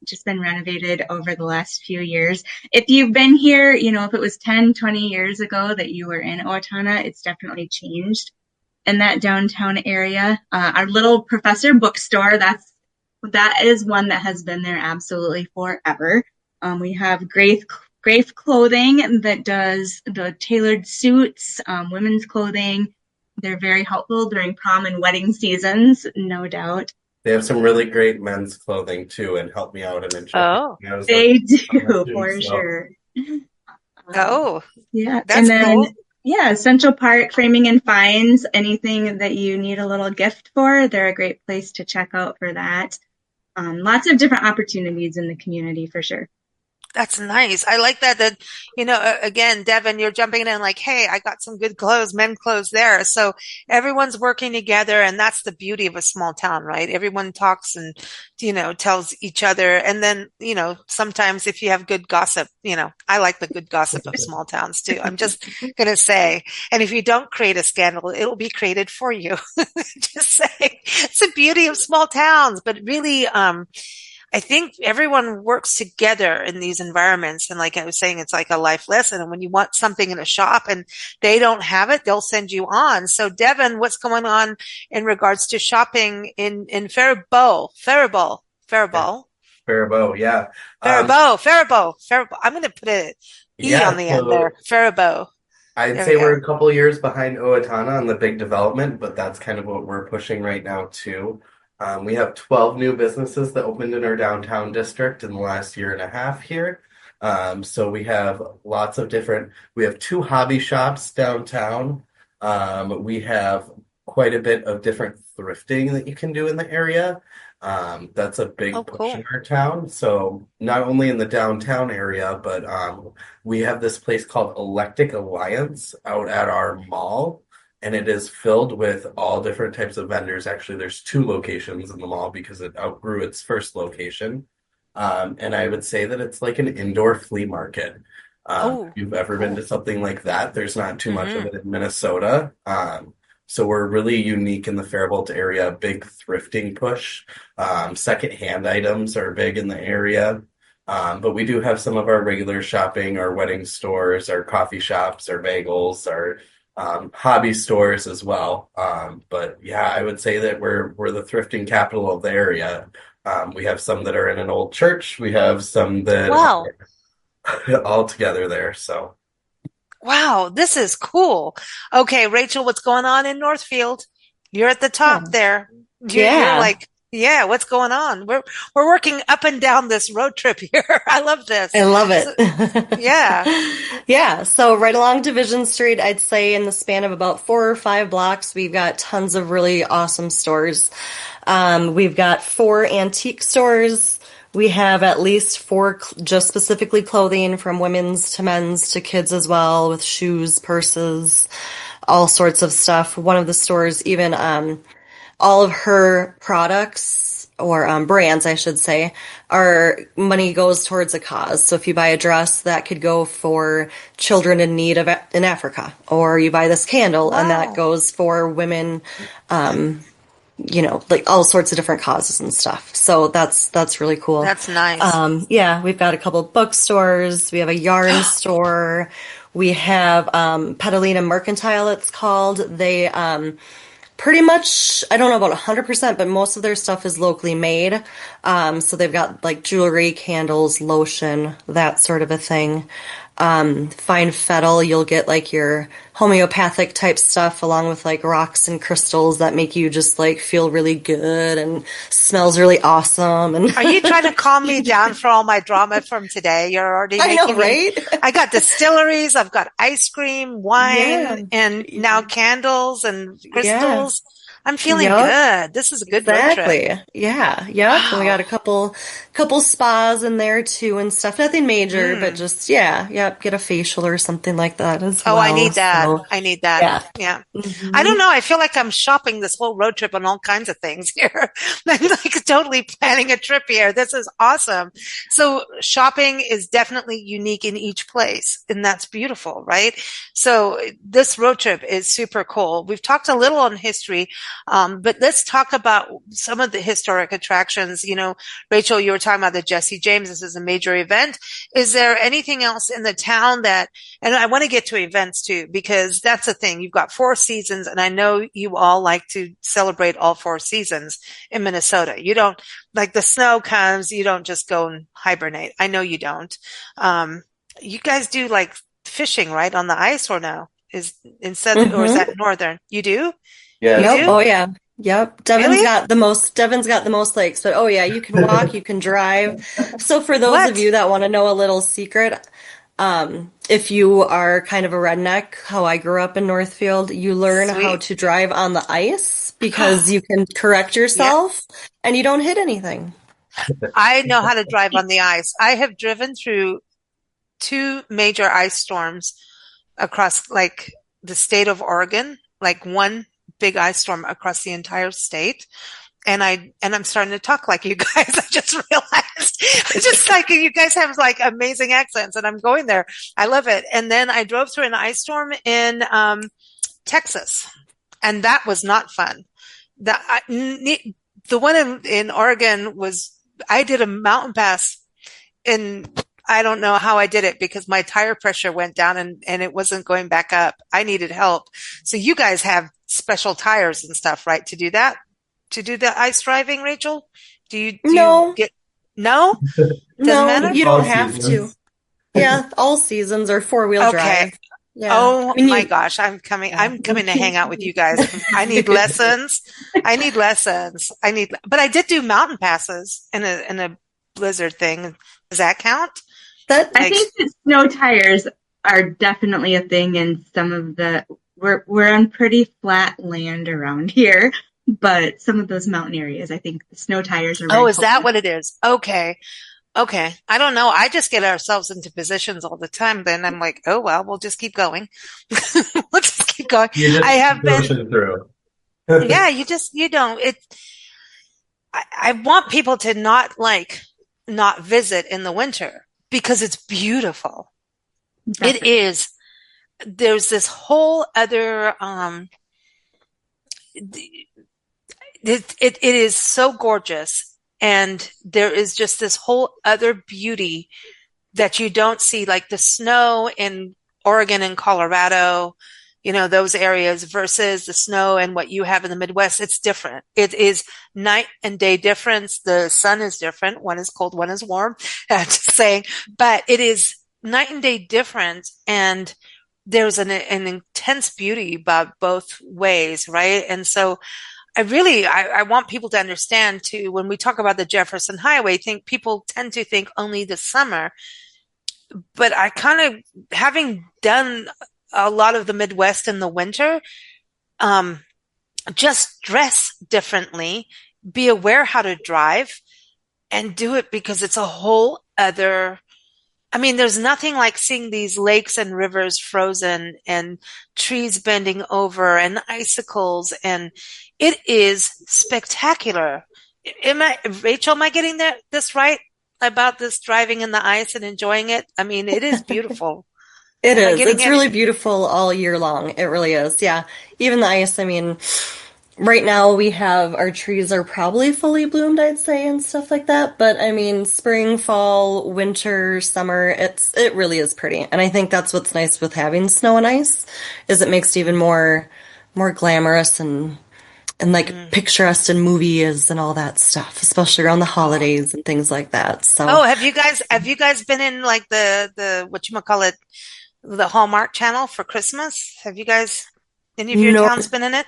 just been renovated over the last few years. If you've been here, if it was 10, 20 years ago that you were in Owatonna, it's definitely changed in that downtown area. Our little Professor bookstore, that is one that has been there absolutely forever. We have Grace Clothing that does the tailored suits, women's clothing. They're very helpful during prom and wedding seasons, no doubt. They have some really great men's clothing too, and help me out in shopping. They do for sure. Yeah, that's and then cool. Yeah, Central Park Framing and Finds. Anything that you need a little gift for, they're a great place to check out for that. Lots of different opportunities in the community for sure. That's nice. I like that, again, Devin, you're jumping in like, hey, I got some good clothes, men clothes there. So everyone's working together, and that's the beauty of a small town, right? Everyone talks and, tells each other. And then, sometimes if you have good gossip, I like the good gossip of small towns too. I'm just going to say, and if you don't create a scandal, it'll be created for you. Just say it's the beauty of small towns, but really, I think everyone works together in these environments. And like I was saying, it's like a life lesson. And when you want something in a shop and they don't have it, they'll send you on. So Devin, what's going on in regards to shopping in Faribault? Faribault, yeah. Faribault. I'm going to put an E on the end there. Faribault. I'd say we're a couple years behind Owatonna on the big development, but that's kind of what we're pushing right now too. We have 12 new businesses that opened in our downtown district in the last year and a half here. So we have we have 2 hobby shops downtown. We have quite a bit of different thrifting that you can do in the area. That's a big push in our town. So not only in the downtown area, but we have this place called Electric Alliance out at our mall. And it is filled with all different types of vendors. Actually, there's 2 locations in the mall because it outgrew its first location. And I would say that it's like an indoor flea market. If you've ever been to something like that, there's not too much of it in Minnesota. So we're really unique in the Faribault area, big thrifting push. Secondhand items are big in the area. But we do have some of our regular shopping, our wedding stores, our coffee shops, our bagels, our hobby stores as well. But yeah, I would say that we're the thrifting capital of the area. We have some that are in an old church. We have some that Wow. are all together there. So Wow, this is cool. Okay, Rachel, what's going on in Northfield? You're at the top Yeah. there. You're Yeah. like, yeah, what's going on? We're working up and down this road trip here. I love I this. love So, it. yeah. Yeah, so right along Division Street, I'd say in the span of about 4 or 5 blocks, we've got tons of really awesome stores. We've got 4 antique stores. We have at least four just specifically clothing from women's to men's to kids as well, with shoes, purses, all sorts of stuff. One of the stores even all of her products or brands, I should say, our money goes towards a cause. So if you buy a dress, that could go for children in need in Africa, or you buy this candle and that Wow. goes for women, like all sorts of different causes and stuff. So that's really cool. That's nice. Yeah, we've got a couple of bookstores. We have a yarn store. We have Petalina Mercantile, it's called. They pretty much, I don't know about 100%, but most of their stuff is locally made. So they've got like jewelry, candles, lotion, that sort of a thing. Fine Fettle, you'll get like your homeopathic type stuff along with like rocks and crystals that make you just like feel really good and smells really awesome. And Are you trying to calm me down for all my drama from today? You're already I know, making me. right? I got distilleries, I've got ice cream, Yeah. wine, and now candles and Yeah. crystals. I'm feeling Yep. good. This is a good road trip. Exactly. Yeah. Yep. And we got Wow. a couple spas in there too and stuff. Nothing major, but Mm. just yeah. Yep. Get a facial or something like that as Oh, I well. need that. So I need that. yeah. Yeah. I Hmm. don't know. I feel like I'm shopping this whole road trip on all kinds of things here. I'm like totally planning a trip here. This is awesome. So shopping is definitely unique in each place, and that's beautiful, right? So this road trip is super cool. We've talked a little on history, but let's talk about some of the historic attractions. Rachel, you were talking about the Jesse James. This is a major event. Is there anything else in the town that, and I want to get to events too, because that's the thing. You've got 4 seasons, and I know you all like to celebrate all 4 seasons in Minnesota. You don't, like the snow comes, you don't just go and hibernate. I know you don't. Um, you guys do like fishing, right, on the ice or no? Or is Hmm. that northern? You do? You yes, Yep. do? Oh yeah. Yep. Really? Devon's got the most lakes, but oh yeah, you can walk, you can drive. So for those of What? you that want to know a little secret, if you are kind of a redneck, how I grew up in Northfield, you learn how Sweet. to drive on the ice because you can correct Yeah. yourself and you don't hit anything. I know how to drive on the ice. I have driven through 2 major ice storms across like the state of Oregon, like one big ice storm across the entire state. And I'm starting to talk like you guys. I just realized, just like you guys have like amazing accents, and I'm going there. I love it. And then I drove through an ice storm in Texas, and that was not fun. The the one in Oregon was, I did a mountain pass, and I don't know how I did it because my tire pressure went down, and it wasn't going back up. I needed help. So you guys have special tires and stuff, right, to do that? To do the ice driving, Rachel? Do you No, get, no? Doesn't no, matter? you don't all have to. seasons. Yeah, all seasons are four-wheel Okay. drive. Yeah. I Oh mean, my gosh, yeah. I'm coming to hang out with you guys. I need lessons. I need lessons. But I did do mountain passes in a blizzard thing. Does that count? That I Like, think that snow tires are definitely a thing in some of we're on pretty flat land around here, but some of those mountain areas, I think the snow tires are oh, very is that common. what it is? Okay. Okay. I don't know. I just get ourselves into positions all the time. Then I'm like, oh, well, we'll just keep going. We'll just keep going. You I just have been, motion through. yeah, you don't, I want people to not visit in the winter because it's beautiful. It Definitely. is. There's this whole other, it is so gorgeous. And there is just this whole other beauty that you don't see, like the snow in Oregon and Colorado. those areas versus the snow and what you have in the Midwest. It's different. It is night and day difference. The sun is different. One is cold, one is warm. Just saying, but it is night and day difference. And there's an intense beauty about both ways, right? And so I want people to understand too, when we talk about the Jefferson Highway, people tend to think only the summer, but I kind of, having done a lot of the Midwest in the winter, just dress differently, be aware how to drive, and do it because it's a whole other. I mean, there's nothing like seeing these lakes and rivers frozen and trees bending over and icicles, and it is spectacular. Rachel, am I getting this right about this driving in the ice and enjoying it? I mean, it is beautiful. It is. It's really beautiful all year long. It really is. Yeah. Even the ice, I mean, right now we have our trees are probably fully bloomed, I'd say, and stuff like that. But I mean, spring, fall, winter, summer, it really is pretty. And I think that's what's nice with having snow and ice is it makes it even more glamorous and like picturesque in movies and all that stuff, especially around the holidays and things like that. So have you guys been in like the whatchamacallit, the Hallmark Channel for Christmas? Have you guys, any of your towns been in it?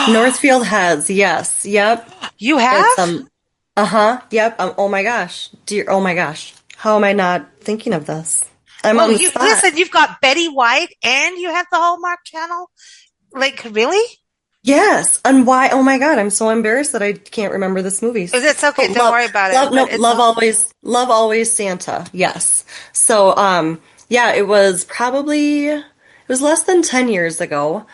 Northfield has, yes. Yep. You have? Yep. Oh my gosh. Oh my gosh. How am I not thinking of this? I'm on the spot. Listen, you've got Betty White and you have the Hallmark Channel? Like, really? Yes. And why? Oh my God. I'm so embarrassed that I can't remember this movie. It's okay. Don't worry about it. Love Always Santa. Yes. So, yeah, it was less than 10 years ago.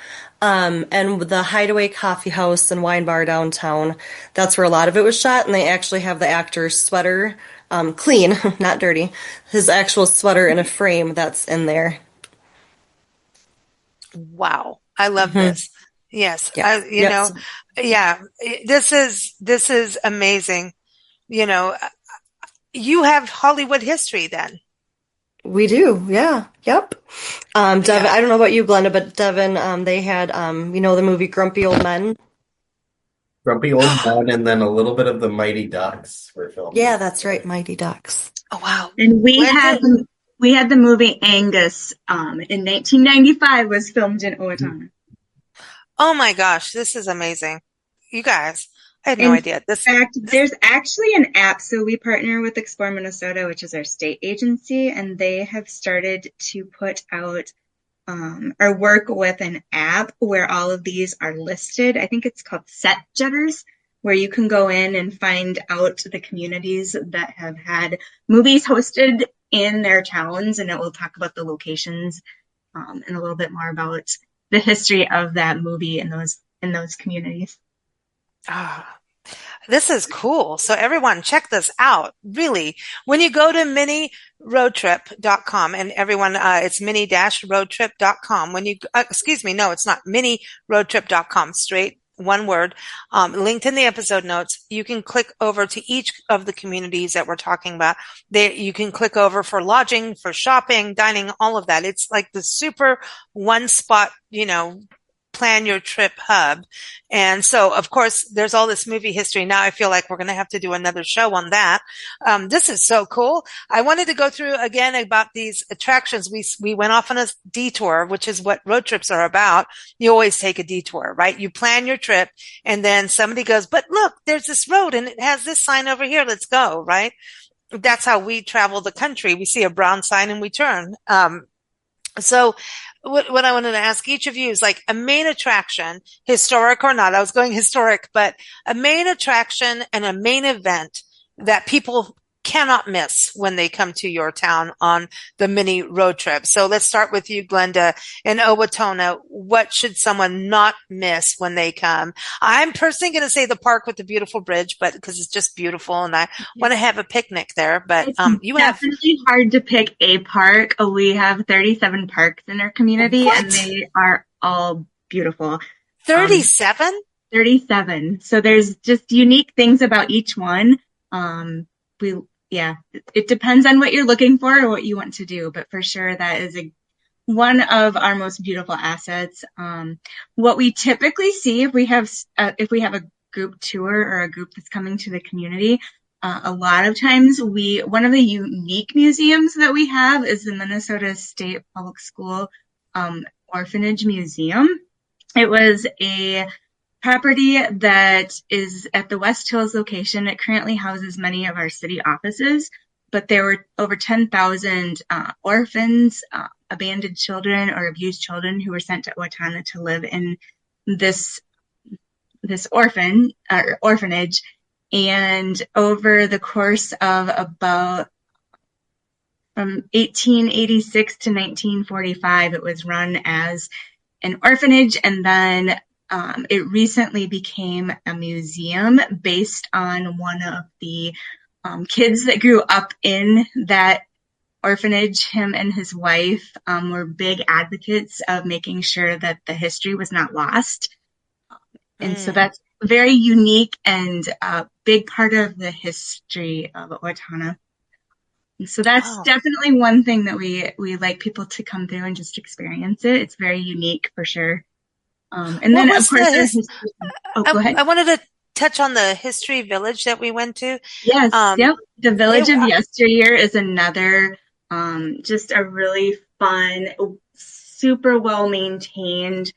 And the Hideaway Coffee House and Wine Bar downtown, that's where a lot of it was shot. And they actually have the actor's sweater, clean, not dirty, his actual sweater in a frame that's in there. Wow. I love this. Yes. Yeah. This is amazing. You have Hollywood history then. We do, yeah, yep. Devin, I don't know about you, Glenda, but Devin, they had, the movie Grumpy Old Men. Grumpy Old Men, and then a little bit of the Mighty Ducks were filmed. Yeah, that's right, Mighty Ducks. Oh wow! And we had the movie Angus, in 1995 was filmed in Owatonna. Oh my gosh, this is amazing, you guys. I had no idea. In fact, there's actually an app. So we partner with Explore Minnesota, which is our state agency, and they have started to put out or work with an app where all of these are listed. I think it's called Set Jetters, where you can go in and find out the communities that have had movies hosted in their towns, and it will talk about the locations and a little bit more about the history of that movie in those communities. This is cool. So everyone check this out. Really, when you go to Minne-Roadtrip.com, and everyone, it's mini-roadtrip.com. When you, no, it's not Minne-Roadtrip.com, straight one word, linked in the episode notes. You can click over to each of the communities that we're talking about. There, you can click over for lodging, for shopping, dining, all of that. It's like the super one spot, plan your trip hub. And so, of course, there's all this movie history. Now I feel like we're going to have to do another show on that. This is so cool. I wanted to go through again about these attractions. We went off on a detour, which is what road trips are about. You always take a detour, right? You plan your trip and then somebody goes, but look, there's this road and it has this sign over here. Let's go, right? That's how we travel the country. We see a brown sign and we turn. So what I wanted to ask each of you is like a main attraction, historic or not. I was going historic, but a main attraction and a main event that people cannot miss when they come to your town on the mini road trip. So let's start with you, Glenda, in Owatonna. What should someone not miss when they come? I'm personally going to say the park with the beautiful bridge, but because it's just beautiful and I want to have a picnic there. But it's definitely hard to pick a park. We have 37 parks in our community, and they are all beautiful. 37? 37. So there's just unique things about each one. It depends on what you're looking for or what you want to do, but for sure that is one of our most beautiful assets. What we typically see if we have a group tour or a group that's coming to the community, a lot of times one of the unique museums that we have is the Minnesota State Public School Orphanage Museum. It was a property that is at the West Hills location. It currently houses many of our city offices, but there were over 10,000 orphans, abandoned children, or abused children who were sent to Owatonna to live in this orphanage. And over the course of about from 1886 to 1945, it was run as an orphanage, and then it recently became a museum based on one of the kids that grew up in that orphanage. Him and his wife were big advocates of making sure that the history was not lost. And so that's very unique and a big part of the history of Owatonna. And so that's definitely one thing that we like people to come through and just experience it. It's very unique for sure. And then of course, go ahead. I wanted to touch on the history village that we went to. Yes, yep. The Village of Yesteryear is another, just a really fun, super well maintained,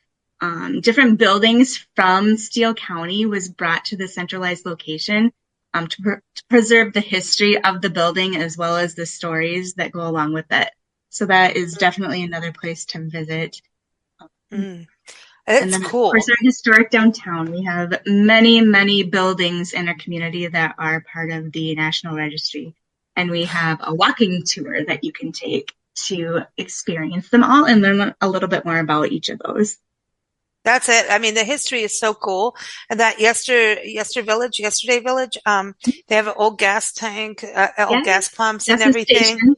different buildings from Steele County was brought to the centralized location to preserve the history of the building as well as the stories that go along with it. So that is definitely another place to visit. It's cool. Of course, our historic downtown. We have many, many buildings in our community that are part of the National Registry. And we have a walking tour that you can take to experience them all and learn a little bit more about each of those. That's it. I mean, the history is so cool. And that Yesterday Village, they have an old gas tank, old gas pumps and everything.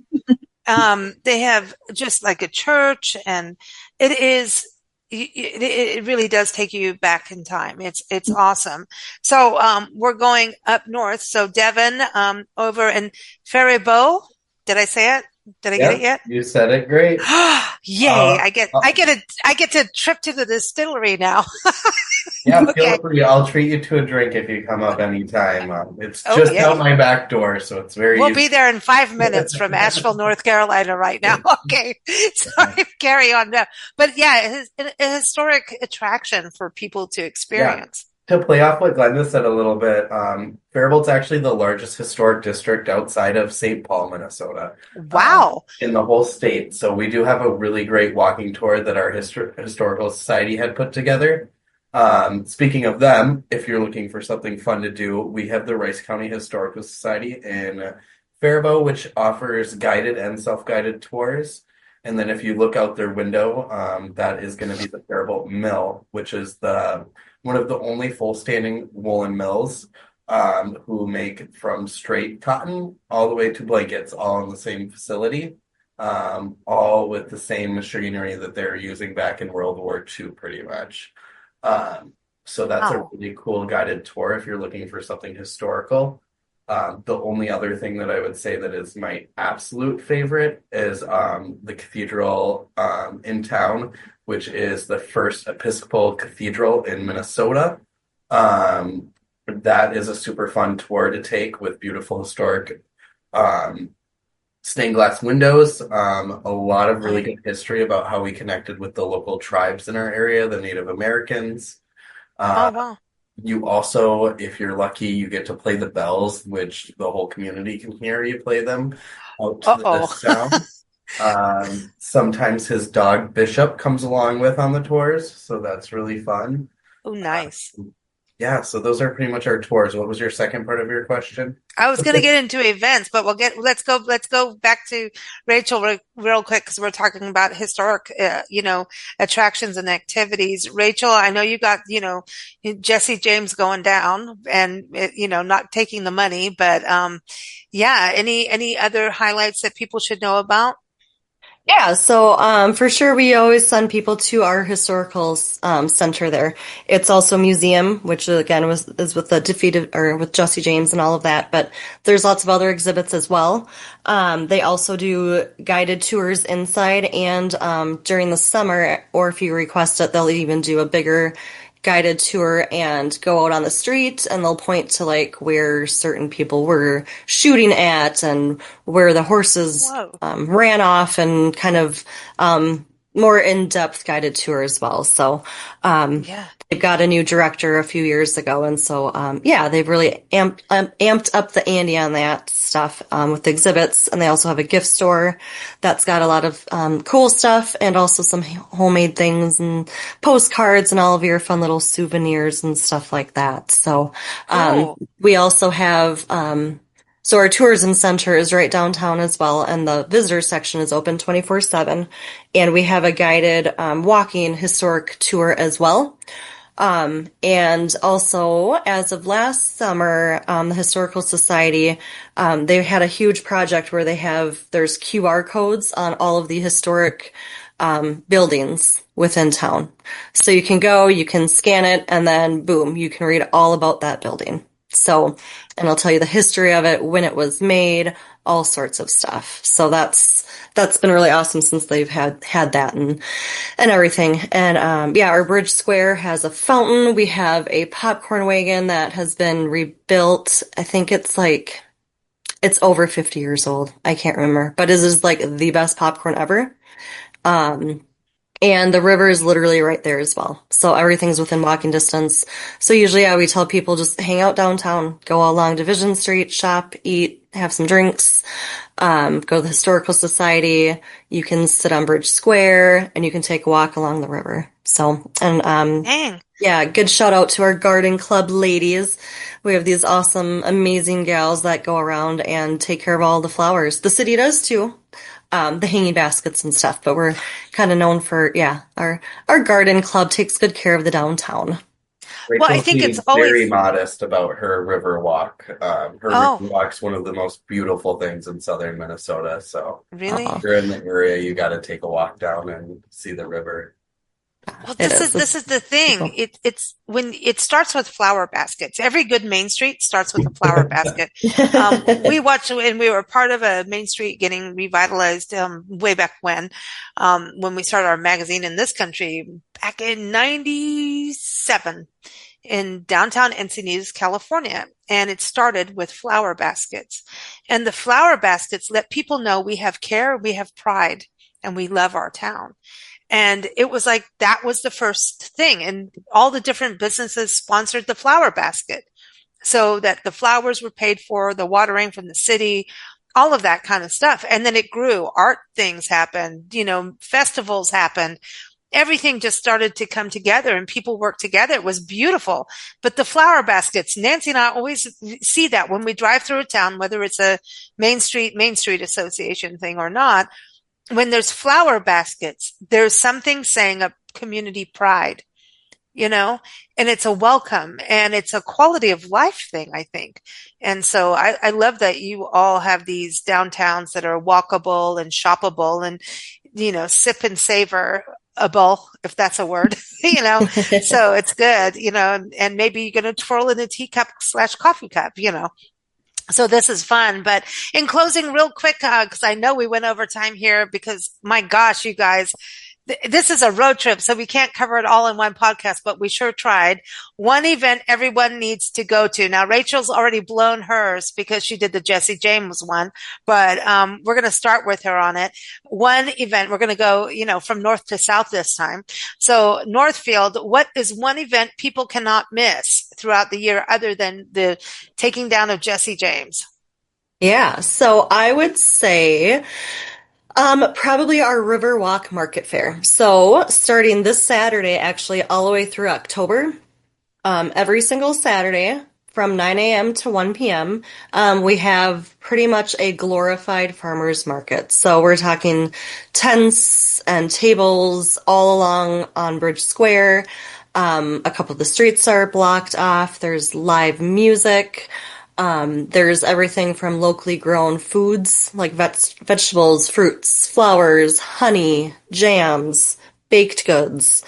They have just like a church, and it really does take you back in time. It's awesome. So, we're going up north. So Devin, over in Faribault. Did I say it? Did I get it yet? You said it great. Yay. I get to trip to the distillery now. Yeah, feel free. I'll treat you to a drink if you come up anytime. It's just out my back door, so it's very We'll be there in 5 minutes from Asheville, North Carolina right now. Okay. Sorry, carry on now. But yeah, it's a historic attraction for people to experience. To play off what Glenda said a little bit, Faribault's actually the largest historic district outside of St. Paul, Minnesota. Wow. In the whole state. So we do have a really great walking tour that our Historical Society had put together. Speaking of them, if you're looking for something fun to do, we have the Rice County Historical Society in Faribault, which offers guided and self-guided tours. And then if you look out their window, that is going to be the Faribault Mill, which is one of the only full-standing woolen mills who make from straight cotton all the way to blankets, all in the same facility, all with the same machinery that they're using back in World War II, pretty much. So that's a really cool guided tour if you're looking for something historical. The only other thing that I would say that is my absolute favorite is the cathedral in town, which is the first Episcopal Cathedral in Minnesota. That is a super fun tour to take with beautiful historic stained glass windows. A lot of really good history about how we connected with the local tribes in our area, the Native Americans. Wow. You also, if you're lucky, you get to play the bells, which the whole community can hear you play them out to the sound. Sometimes his dog Bishop comes along with on the tours, so that's really fun. Oh, nice. Yeah, so those are pretty much our tours. What was your second part of your question? I was going to get into events, but let's go back to Rachel real quick, because we're talking about historic, attractions and activities. Rachel, I know you got, Jesse James going down and, not taking the money, but, any other highlights that people should know about? Yeah, so for sure, we always send people to our historical center there. It's also a museum, which again is with the defeated or with Jesse James and all of that. But there's lots of other exhibits as well. They also do guided tours inside, and during the summer, or if you request it, they'll even do a bigger guided tour and go out on the street, and they'll point to like where certain people were shooting at and where the horses Whoa. ran off, and kind of more in-depth guided tour as well. So Yeah. they've got a new director a few years ago, and so yeah, they've really amped up the ante on that stuff with the exhibits. And they also have a gift store that's got a lot of cool stuff, and also some homemade things and postcards and all of your fun little souvenirs and stuff like that. So Cool. we also have so our tourism center is right downtown as well, and the visitor section is open 24/7. And we have a guided walking historic tour as well. And also, as of last summer, the Historical Society, they had a huge project where there's QR codes on all of the historic buildings within town. So you can go, you can scan it, and then boom, you can read all about that building. So, and I'll tell you the history of it, when it was made, all sorts of stuff. So that's been really awesome since they've had that and everything. And yeah, our Bridge Square has a fountain. We have a popcorn wagon that has been rebuilt. I think it's over 50 years old. I can't remember, but it is like the best popcorn ever. And the river is literally right there as well. So everything's within walking distance. So usually, yeah, we tell people just hang out downtown, go along Division Street, shop, eat, have some drinks, go to the Historical Society. You can sit on Bridge Square, and you can take a walk along the river. So, and Dang. yeah, good shout out to our garden club ladies. We have these awesome, amazing gals that go around and take care of all the flowers. The city does too. The hanging baskets and stuff, but we're kind of known for, yeah, our garden club takes good care of the downtown. Well, I Rachel think it's seems always, very modest about her river walk. Her river oh, walk's one of the most beautiful things in southern Minnesota. So really? if you're in the area, you got to take a walk down and see the river. Well, It this is. is the thing. It's It's when it starts with flower baskets. Every good Main Street starts with a flower basket. We watched and we were part of a Main Street getting revitalized way back when we started our magazine in this country back in '97 in downtown Encinitas, California. And it started with flower baskets. And the flower baskets let people know we have care, we have pride, and we love our town. And it was like that was the first thing. And all the different businesses sponsored the flower basket so that the flowers were paid for, the watering from the city, all of that kind of stuff. And then it grew. Art things happened, festivals happened. Everything just started to come together and people worked together. It was beautiful. But the flower baskets, Nancy and I always see that when we drive through a town, whether it's a Main Street Association thing or not, when there's flower baskets, there's something saying a community pride, and it's a welcome and it's a quality of life thing, I think. And so I love that you all have these downtowns that are walkable and shoppable and, sip and savor a bowl, if that's a word, so it's good, and maybe you're going to twirl in a teacup / coffee cup. So this is fun, but in closing real quick, cause I know we went over time here because my gosh, you guys, this is a road trip. So we can't cover it all in one podcast, but we sure tried. One event everyone needs to go to. Now, Rachel's already blown hers because she did the Jesse James one, but, we're going to start with her on it. One event, we're going to go, from north to south this time. So Northfield, what is one event people cannot miss throughout the year other than the taking down of Jesse James? Yeah, so I would say probably our Riverwalk Market Fair. So starting this Saturday, actually all the way through October, every single Saturday from 9 a.m. to 1 p.m., we have pretty much a glorified farmers market. So we're talking tents and tables all along on Bridge Square. A couple of the streets are blocked off. There's live music. There's everything from locally grown foods like vegetables, fruits, flowers, honey, jams, baked goods,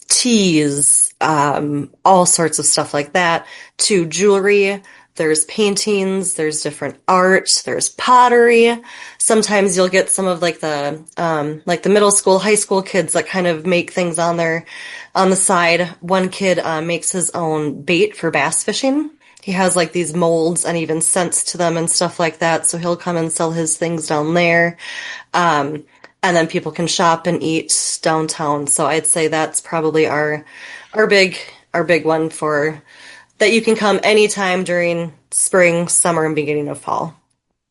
teas, all sorts of stuff like that, to jewelry. There's paintings, there's different art, there's pottery. Sometimes you'll get some of like the middle school, high school kids that kind of make things on the side. One kid, makes his own bait for bass fishing. He has like these molds and even scents to them and stuff like that. So he'll come and sell his things down there. And then people can shop and eat downtown. So I'd say that's probably our big one for that you can come anytime during spring, summer, and beginning of fall.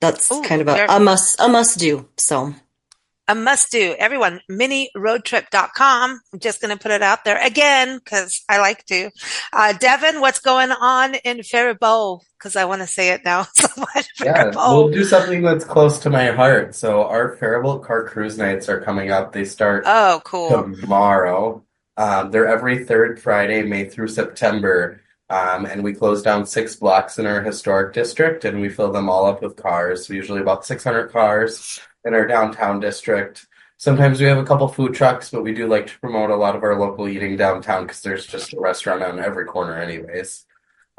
That's Ooh, kind of a must do. So a must do. Everyone, Minne-Roadtrip.com. I'm just going to put it out there again because I like to. Devin, what's going on in Faribault? Because I want to say it now so much. Yeah, we'll do something that's close to my heart. So our Faribault car cruise nights are coming up. They start cool. tomorrow. They're every third Friday, May through September. And we close down 6 blocks in our historic district, and we fill them all up with cars. So usually about 600 cars in our downtown district. Sometimes we have a couple food trucks, but we do like to promote a lot of our local eating downtown because there's just a restaurant on every corner anyways.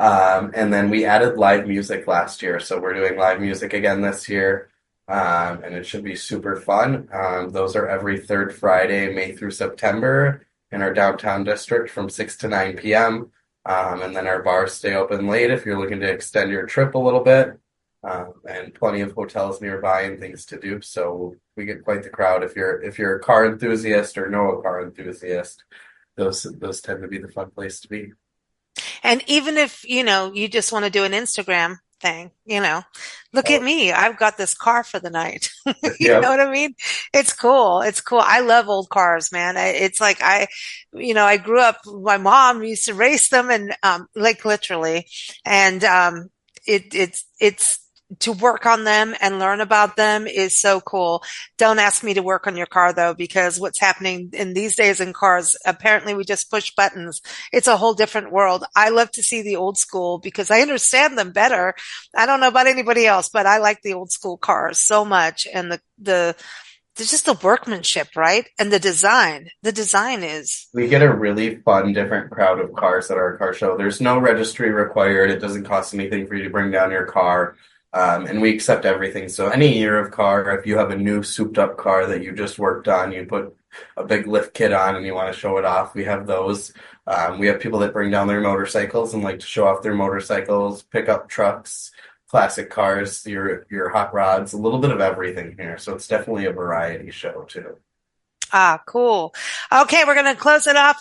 And then we added live music last year, so we're doing live music again this year, and it should be super fun. Those are every third Friday, May through September, in our downtown district from 6 to 9 p.m. And then our bars stay open late if you're looking to extend your trip a little bit, and plenty of hotels nearby and things to do. So we get quite the crowd. If you're a car enthusiast or know a car enthusiast, those tend to be the fun place to be. And even if, you just want to do an Instagram thing, look at me. I've got this car for the night. You know what I mean? It's cool. It's cool. I love old cars, man. It's like I grew up, my mom used to race them and, like literally. And, it's to work on them and learn about them is so cool. Don't ask me to work on your car though, because what's happening in these days in cars, apparently we just push buttons. It's a whole different world. I love to see the old school because I understand them better. I don't know about anybody else, but I like the old school cars so much. And the just the workmanship, right? And the design is. We get a really fun, different crowd of cars at our car show. There's no registry required. It doesn't cost anything for you to bring down your car. And we accept everything. So any year of car, if you have a new souped up car that you just worked on, you put a big lift kit on and you want to show it off, we have those. We have people that bring down their motorcycles and like to show off their motorcycles, pickup trucks, classic cars, your hot rods, a little bit of everything here. So it's definitely a variety show too. Cool. Okay, we're going to close it off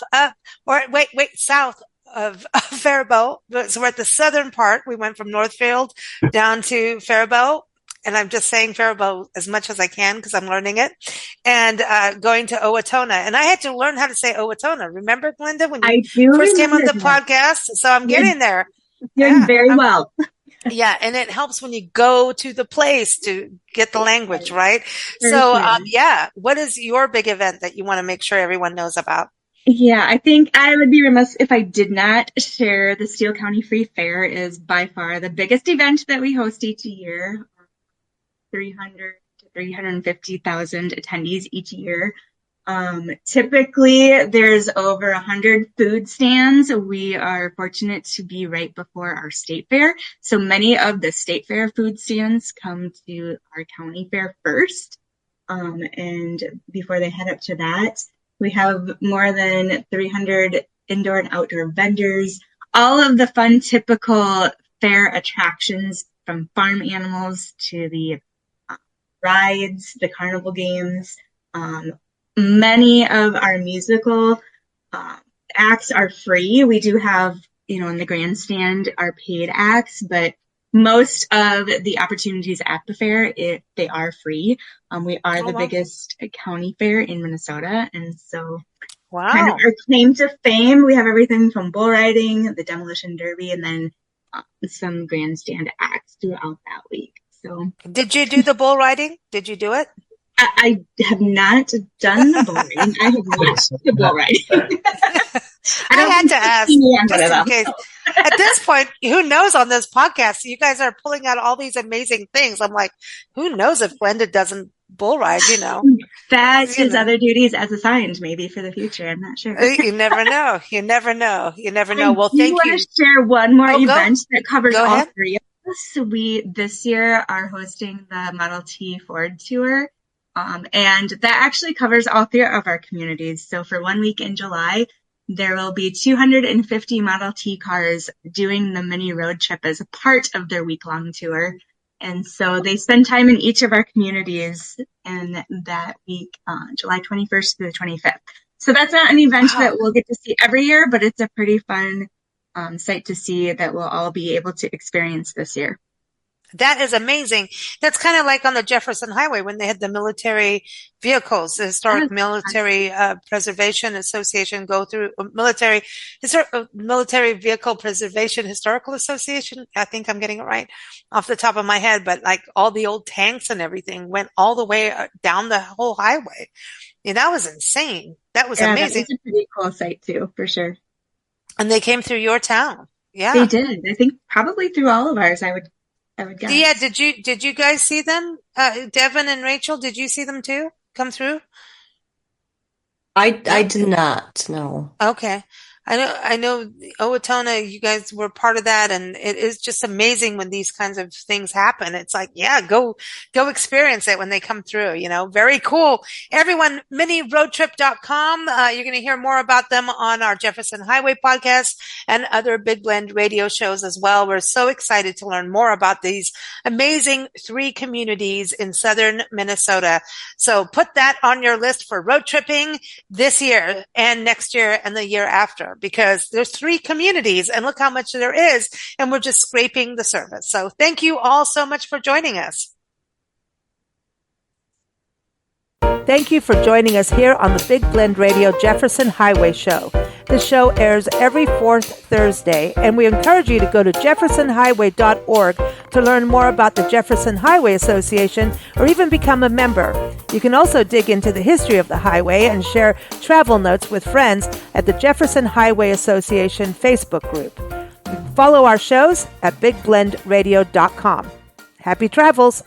south of Faribault. So we're at the southern part. We went from Northfield down to Faribault, and I'm just saying Faribault as much as I can because I'm learning it, and going to Owatonna. And I had to learn how to say Owatonna. Remember, Glenda, when you first came on the podcast? So I'm getting there. Doing very well. Yeah, and it helps when you go to the place to get the language, right? So, what is your big event that you want to make sure everyone knows about? Yeah, I think I would be remiss if I did not share the Steele County Free Fair is by far the biggest event that we host each year. 300 to 350,000 attendees each year. Typically, there's over 100 food stands. We are fortunate to be right before our state fair. So many of the state fair food stands come to our county fair first. And before they head up to that, we have more than 300 indoor and outdoor vendors, all of the fun, typical fair attractions from farm animals to the rides, the carnival games. Many of our musical acts are free. We do have, in the grandstand, our paid acts, but most of the opportunities at the fair, they are free. We are the biggest county fair in Minnesota. And so kind of our claim to fame, we have everything from bull riding, the demolition derby, and then some grandstand acts throughout that week. So, did you do the bull riding? Did you do it? I have not done the bull riding. I have watched the bull riding. I had to ask just in case. At this point, who knows on this podcast? You guys are pulling out all these amazing things. I'm like, who knows if Glenda doesn't bull ride, That's his other duties as assigned, maybe for the future. I'm not sure. You never know. You never know. You never know. Well, thank you. I want to share one more event that covers Go all ahead. three of us. We this year are hosting the Model T Ford Tour. And that actually covers all three of our communities. So for 1 week in July, there will be 250 Model T cars doing the Minne-Roadtrip as a part of their week-long tour. And so they spend time in each of our communities in that week, July 21st through the 25th. So that's not an event that we'll get to see every year, but it's a pretty fun sight to see that we'll all be able to experience this year. That is amazing. That's kind of like on the Jefferson Highway when they had the military vehicles, the Historic Military Preservation Association go through Military Vehicle Preservation Historical Association. I think I'm getting it right off the top of my head, but like all the old tanks and everything went all the way down the whole highway. That was insane. That was amazing. That was a pretty cool sight too, for sure. And they came through your town. Yeah, they did. I think probably through all of ours. I would guess. Yeah, did you guys see them? Devin and Rachel, did you see them too come through? I did not, no. Okay. I know Owatonna, you guys were part of that, and it is just amazing when these kinds of things happen. It's like, yeah, go experience it when they come through, very cool. Everyone, Minne-Roadtrip.com. You're going to hear more about them on our Jefferson Highway podcast and other Big Blend radio shows as well. We're so excited to learn more about these amazing 3 communities in southern Minnesota. So put that on your list for road tripping this year and next year and the year after. Because there's 3 communities and look how much there is, and we're just scraping the surface. So thank you all so much for joining us. Thank you for joining us here on the Big Blend Radio Jefferson Highway Show. The show airs every 4th Thursday, and we encourage you to go to jeffersonhighway.org to learn more about the Jefferson Highway Association or even become a member. You can also dig into the history of the highway and share travel notes with friends at the Jefferson Highway Association Facebook group. Follow our shows at bigblendradio.com. Happy travels!